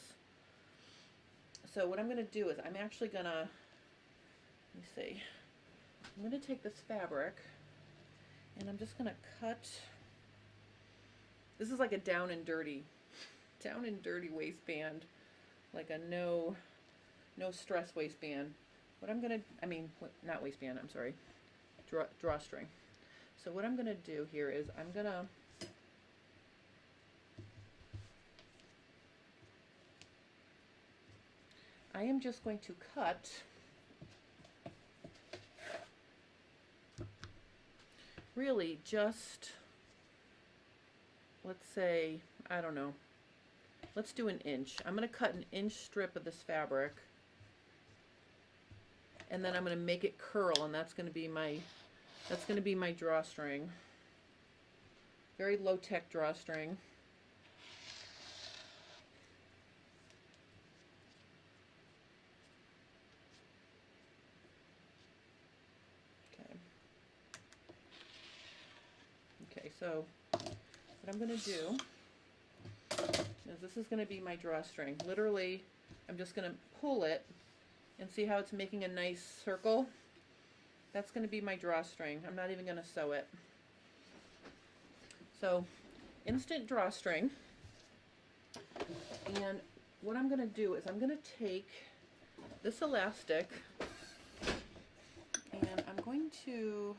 So what I'm going to do is I'm actually going to, let me see, I'm going to take this fabric and I'm just going to cut, this is like a down and dirty waistband, like a no stress waistband. What I'm going to, not waistband, I'm sorry, drawstring. So what I'm going to do here is I'm going to I am just going to cut really just, let's say, I don't know, let's do 1 inch. I'm going to cut 1 inch strip of this fabric and then I'm going to make it curl, and that's going to be my drawstring. Very low-tech drawstring. So what I'm going to do is this is going to be my drawstring. Literally, I'm just going to pull it and see how it's making a nice circle. That's going to be my drawstring. I'm not even going to sew it. So instant drawstring. And what I'm going to do is I'm going to take this elastic and I'm going to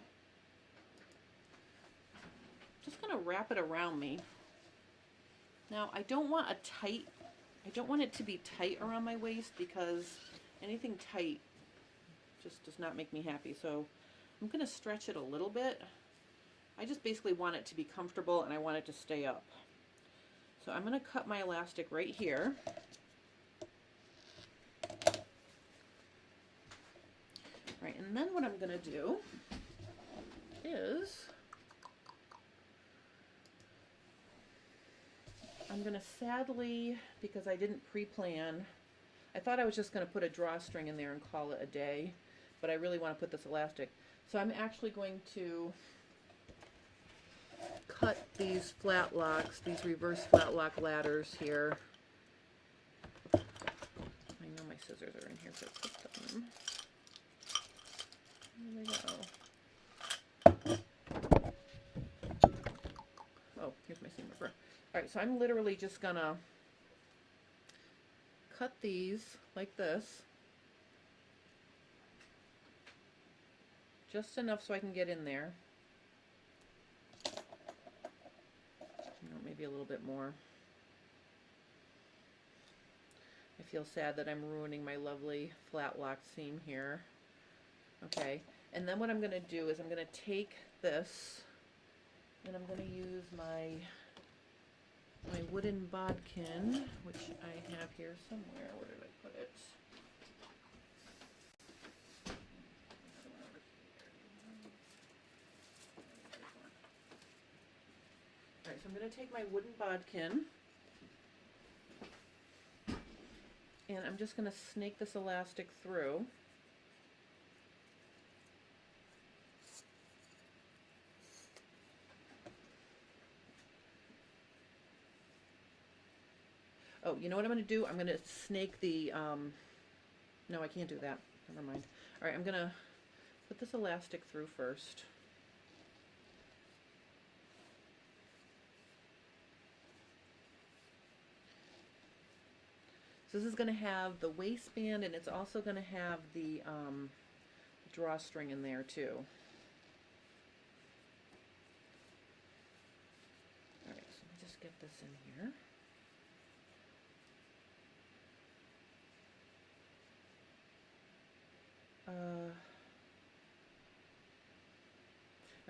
just going to wrap it around me. Now I don't want it to be tight around my waist because anything tight just does not make me happy. So I'm going to stretch it a little bit. I just basically want it to be comfortable and I want it to stay up. So I'm going to cut my elastic right here. Right, and then what I'm going to do is I'm going to sadly, because I didn't pre-plan, I thought I was just going to put a drawstring in there and call it a day, but I really want to put this elastic. So I'm actually going to cut these flat locks, these reverse flat lock ladders here. I know my scissors are in here, so let's put them. There they go. Oh, here's my seam ripper. Alright, so I'm literally just gonna cut these like this. Just enough so I can get in there. Maybe a little bit more. I feel sad that I'm ruining my lovely flat lock seam here. Okay, and then what I'm going to do is I'm going to take this and I'm going to use my wooden bodkin, which I have here somewhere. Where did I put it? Alright, so I'm going to take my wooden bodkin and I'm just going to snake this elastic through. Oh, you know what I'm going to do? I'm going to snake the, no, I can't do that. Never mind. Alright, I'm going to put this elastic through first. So this is going to have the waistband, and it's also going to have the drawstring in there too. Alright, so let me just get this in here.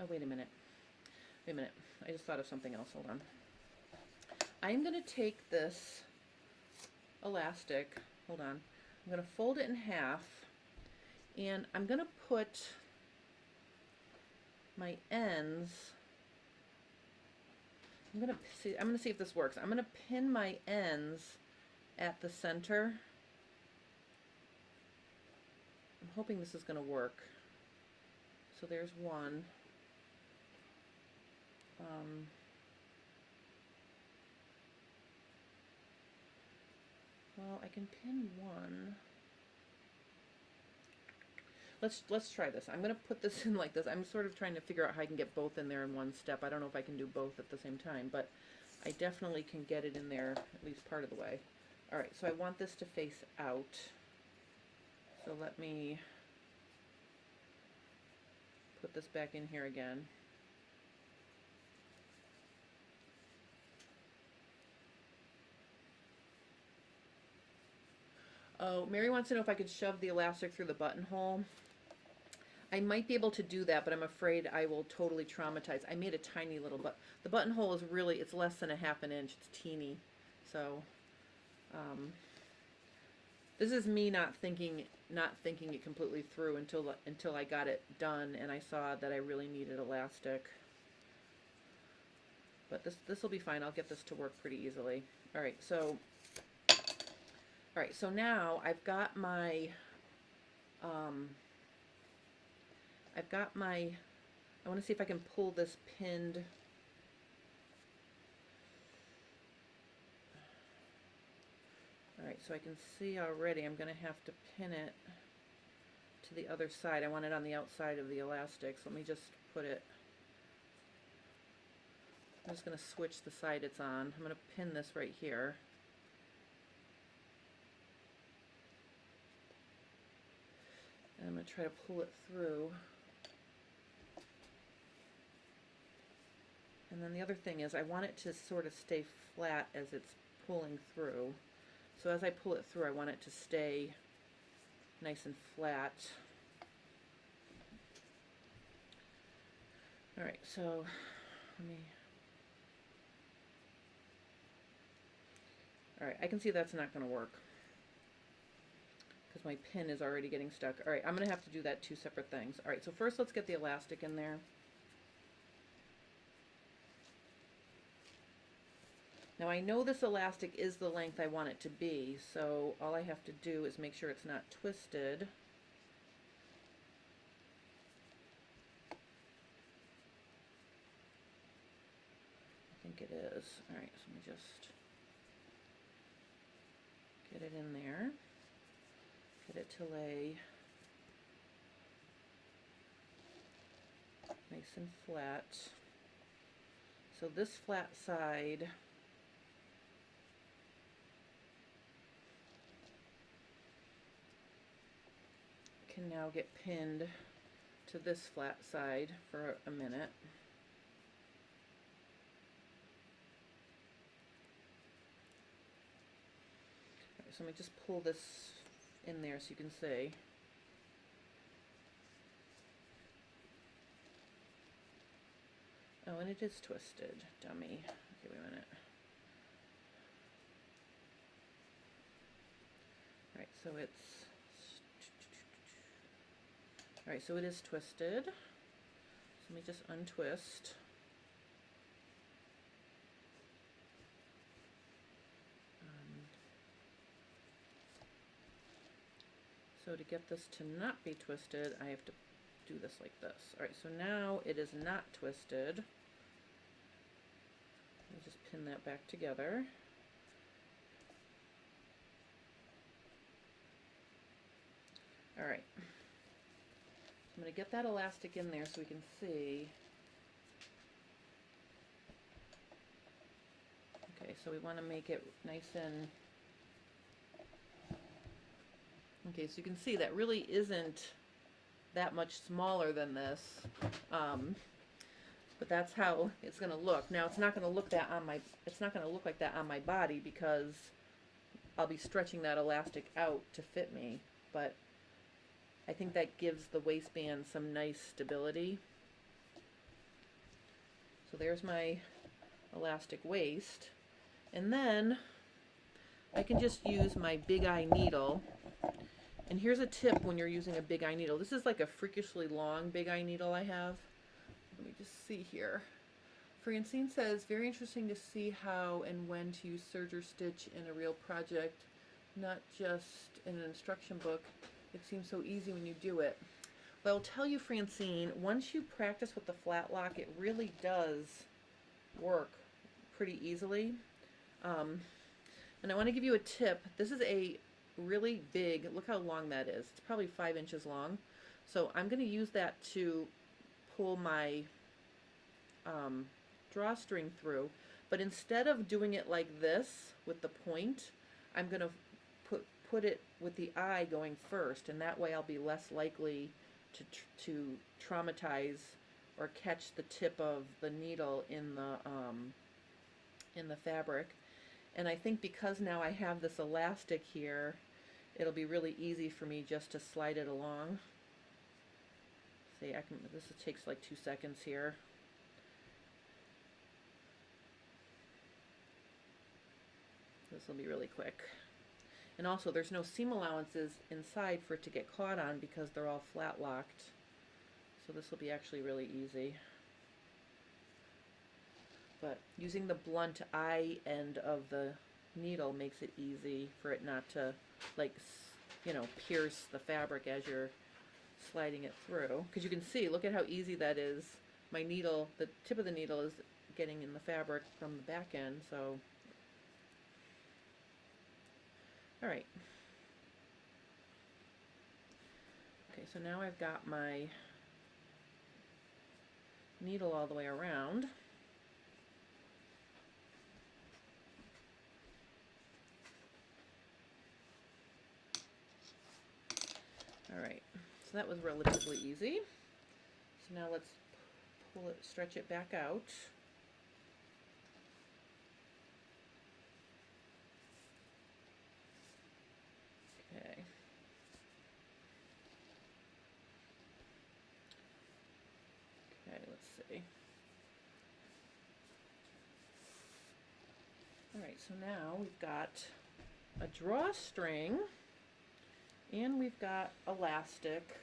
Oh, wait a minute. Wait a minute. I just thought of something else. Hold on. I'm going to take this elastic, hold on, I'm going to fold it in half, and I'm going to put my ends, I'm going to see if this works. I'm going to pin my ends at the center. I'm hoping this is going to work. So there's one. Well, I can pin one. Let's try this. I'm going to put this in like this. I'm sort of trying to figure out how I can get both in there in one step. I don't know if I can do both at the same time, but I definitely can get it in there at least part of the way. Alright, so I want this to face out. So let me put this back in here again. Oh, Mary wants to know if I could shove the elastic through the buttonhole. I might be able to do that, but I'm afraid I will totally traumatize. I made a tiny little, but the buttonhole is really, it's less than a half an inch. It's teeny. So, this is me not thinking it completely through until I got it done and I saw that I really needed elastic. But this will be fine. I'll get this to work pretty easily. All right, so now I've got my, I want to see if I can pull this pinned, alright, so I can see already I'm going to have to pin it to the other side. I want it on the outside of the elastic, so let me just put it, I'm just going to switch the side it's on. I'm going to pin this right here. And I'm going to try to pull it through. And then the other thing is I want it to sort of stay flat as it's pulling through. So as I pull it through, I want it to stay nice and flat. Alright, so let me... Alright, I can see that's not going to work, because my pin is already getting stuck. Alright, I'm going to have to do that two separate things. Alright, so first let's get the elastic in there. Now I know this elastic is the length I want it to be, so all I have to do is make sure it's not twisted. I think it is. Alright, so let me just get it in there. Get it to lay nice and flat. So this flat side can now get pinned to this flat side for a minute. Right, so let me just pull this in there so you can see. Oh, and it is twisted, dummy. Okay, wait a minute. Right, so it's... Alright, so it is twisted. So let me just untwist. So to get this to not be twisted, I have to do this like this. Alright, so now it is not twisted. Let me just pin that back together. Alright. I'm going to get that elastic in there so we can see. Okay, so we want to make it nice and... Okay, so you can see that really isn't that much smaller than this, but that's how it's going to look. Now it's not going to look that on my, it's not going to look like that on my body because I'll be stretching that elastic out to fit me, but I think that gives the waistband some nice stability. So there's my elastic waist, and then I can just use my big eye needle. And here's a tip when you're using a big eye needle. This is like a freakishly long big eye needle I have. Let me just see here. Francine says, very interesting to see how and when to use serger stitch in a real project, not just in an instruction book. It seems so easy when you do it. But I'll tell you, Francine, once you practice with the Flatlock, it really does work pretty easily. And I want to give you a tip. This is a really big, look how long that is. It's probably 5 inches long. So I'm going to use that to pull my drawstring through. But instead of doing it like this with the point, I'm going to put it with the eye going first, and that way I'll be less likely to traumatize or catch the tip of the needle in the fabric. And I think because now I have this elastic here, it'll be really easy for me just to slide it along. See, I can. This takes like 2 seconds here. This will be really quick. And also, there's no seam allowances inside for it to get caught on because they're all flat locked. So this will be actually really easy. But using the blunt eye end of the needle makes it easy for it not to, like, you know, pierce the fabric as you're sliding it through. Because you can see, look at how easy that is. My needle, the tip of the needle is getting in the fabric from the back end, so... Alright. Okay, so now I've got my needle all the way around. Alright, so that was relatively easy. So now let's pull it, stretch it back out. Okay. Okay, let's see. Alright, so now we've got a drawstring and we've got elastic.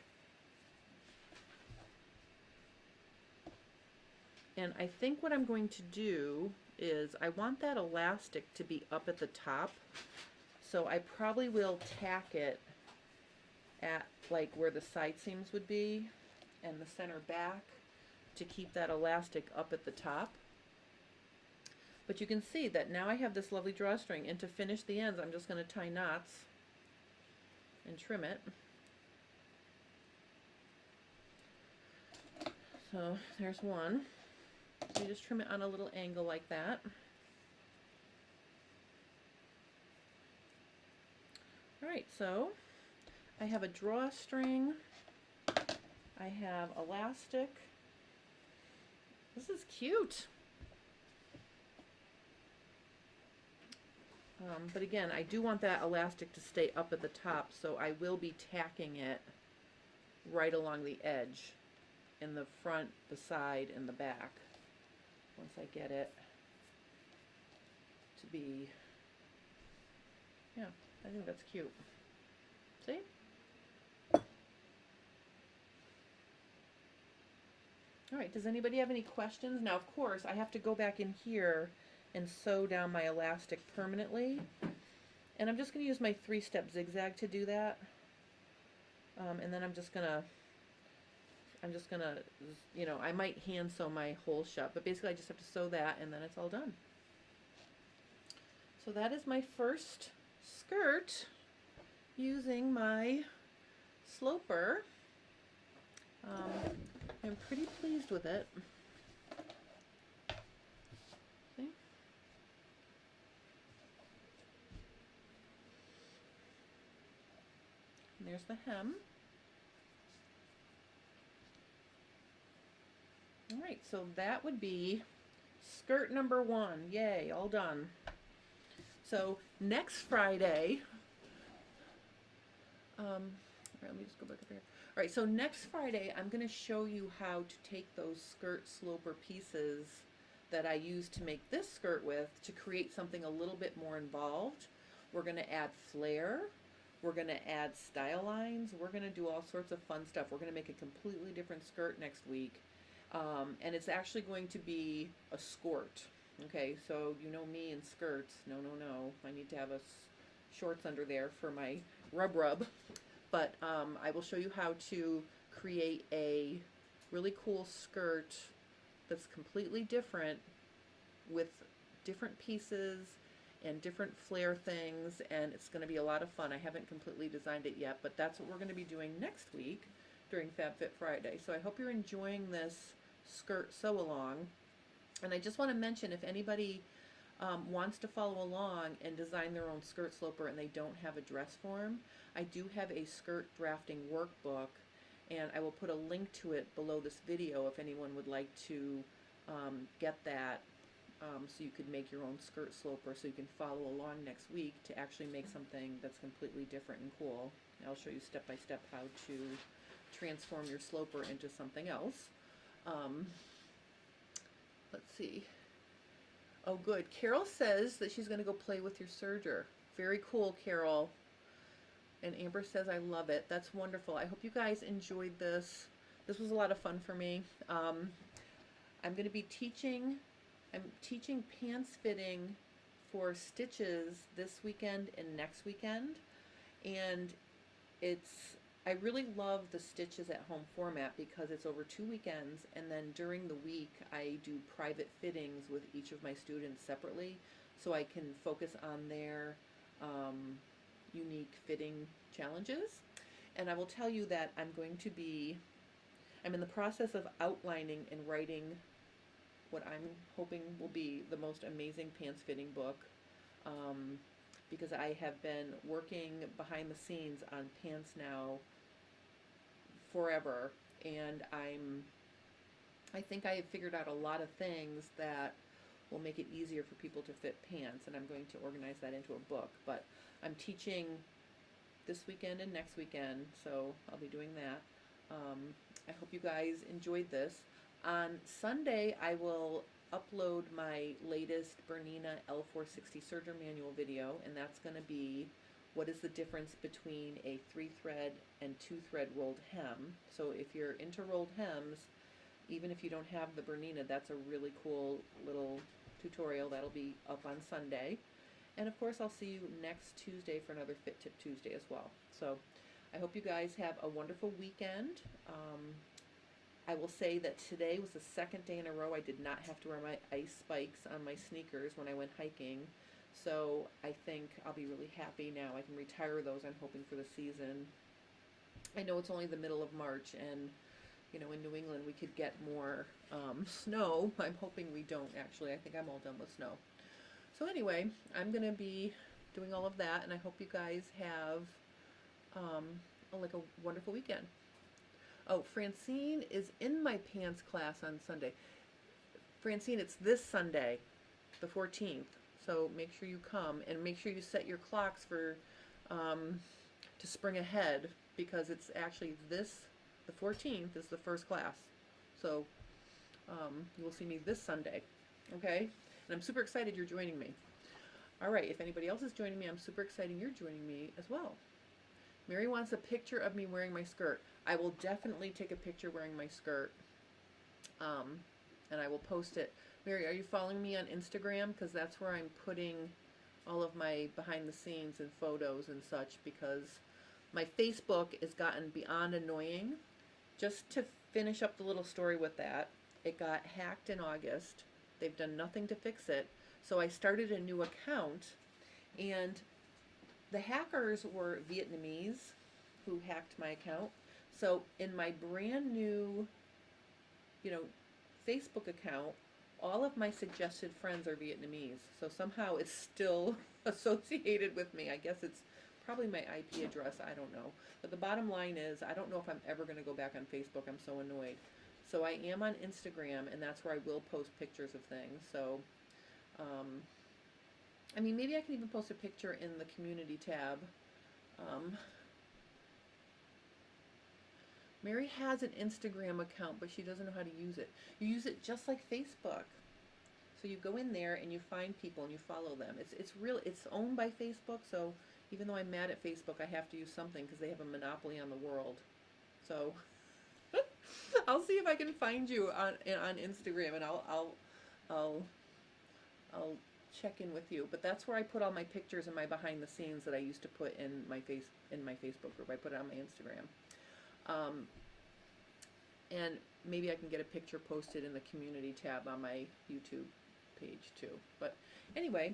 And I think what I'm going to do is I want that elastic to be up at the top. So I probably will tack it at like where the side seams would be and the center back to keep that elastic up at the top. But you can see that now I have this lovely drawstring, and to finish the ends I'm just going to tie knots and trim it. So there's one. You just trim it on a little angle like that. Alright, so I have a drawstring, I have elastic. This is cute. But again, I do want that elastic to stay up at the top, so I will be tacking it right along the edge in the front, the side, and the back once I get it to be, yeah, I think that's cute. See? Alright, does anybody have any questions? Now, of course, I have to go back in here and sew down my elastic permanently. And I'm just going to use my 3-step zigzag to do that. And then I'm just gonna, you know, I might hand sew my hole shut, but basically I just have to sew that and then it's all done. So that is my first skirt using my sloper. I'm pretty pleased with it. See? And there's the hem. Alright, so that would be skirt number 1. Yay, all done. So next Friday, let me just go back up here. Alright, so next Friday I'm going to show you how to take those skirt sloper pieces that I used to make this skirt with to create something a little bit more involved. We're going to add flare. We're going to add style lines. We're going to do all sorts of fun stuff. We're going to make a completely different skirt next week. And it's actually going to be a skirt. Okay, so you know me and skirts. No. I need to have shorts under there for my rub. But I will show you how to create a really cool skirt that's completely different with different pieces and different flare things, and it's going to be a lot of fun. I haven't completely designed it yet, but that's what we're going to be doing next week during Fab Fit Friday. So I hope you're enjoying this skirt sew along. And I just want to mention, if anybody wants to follow along and design their own skirt sloper and they don't have a dress form, I do have a skirt drafting workbook, and I will put a link to it below this video if anyone would like to get that, so you could make your own skirt sloper, so you can follow along next week to actually make something that's completely different and cool. I'll show you step by step how to transform your sloper into something else. Let's see. Oh, good. Carol says that she's going to go play with your serger. Very cool, Carol. And Amber says, I love it. That's wonderful. I hope you guys enjoyed this. This was a lot of fun for me. I'm going to be teaching pants fitting for stitches this weekend and next weekend. And I really love the stitches at home format because it's over 2 weekends, and then during the week I do private fittings with each of my students separately, so I can focus on their unique fitting challenges. And I will tell you that I'm in the process of outlining and writing what I'm hoping will be the most amazing pants fitting book, because I have been working behind the scenes on pants now forever, and I think I have figured out a lot of things that will make it easier for people to fit pants, and I'm going to organize that into a book. But I'm teaching this weekend and next weekend, so I'll be doing that. I hope you guys enjoyed this. On Sunday, I will upload my latest Bernina L460 serger manual video, and that's going to be what is the difference between a 3-thread and 2-thread rolled hem. So if you're into rolled hems, even if you don't have the Bernina, that's a really cool little tutorial that'll be up on Sunday. And of course, I'll see you next Tuesday for another Fit Tip Tuesday as well. So I hope you guys have a wonderful weekend. I will say that today was the second day in a row I did not have to wear my ice spikes on my sneakers when I went hiking. So I think I'll be really happy now. I can retire those, I'm hoping, for the season. I know it's only the middle of March, and you know, in New England we could get more snow. I'm hoping we don't, actually. I think I'm all done with snow. So anyway, I'm going to be doing all of that, and I hope you guys have like a wonderful weekend. Oh, Francine is in my pants class on Sunday. Francine, it's this Sunday, the 14th. So make sure you come, and make sure you set your clocks for to spring ahead, because it's actually the 14th is the first class. So you will see me this Sunday, okay? And I'm super excited you're joining me. All right, if anybody else is joining me, I'm super excited you're joining me as well. Mary wants a picture of me wearing my skirt. I will definitely take a picture wearing my skirt, and I will post it. Mary, are you following me on Instagram? Because that's where I'm putting all of my behind the scenes and photos and such, because my Facebook has gotten beyond annoying. Just to finish up the little story with that, it got hacked in August. They've done nothing to fix it. So I started a new account, and the hackers were Vietnamese who hacked my account. So in my brand new, Facebook account, all of my suggested friends are Vietnamese. So somehow it's still associated with me. I guess it's probably my IP address. I don't know. But the bottom line is, I don't know if I'm ever going to go back on Facebook. I'm so annoyed. So I am on Instagram, and that's where I will post pictures of things. So, I mean, maybe I can even post a picture in the community tab. Mary has an Instagram account, but she doesn't know how to use it. You use it just like Facebook. So you go in there and you find people and you follow them. It's owned by Facebook, so even though I'm mad at Facebook, I have to use something because they have a monopoly on the world. So I'll see if I can find you on Instagram, and I'll check in with you. But that's where I put all my pictures and my behind the scenes that I used to put in my Facebook group. I put it on my Instagram. And maybe I can get a picture posted in the community tab on my YouTube page too. But anyway,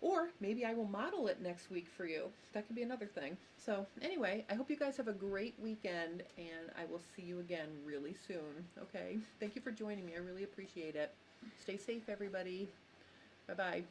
or maybe I will model it next week for you. That could be another thing. So anyway, I hope you guys have a great weekend, and I will see you again really soon. Okay? Thank you for joining me. I really appreciate it. Stay safe, everybody. Bye-bye.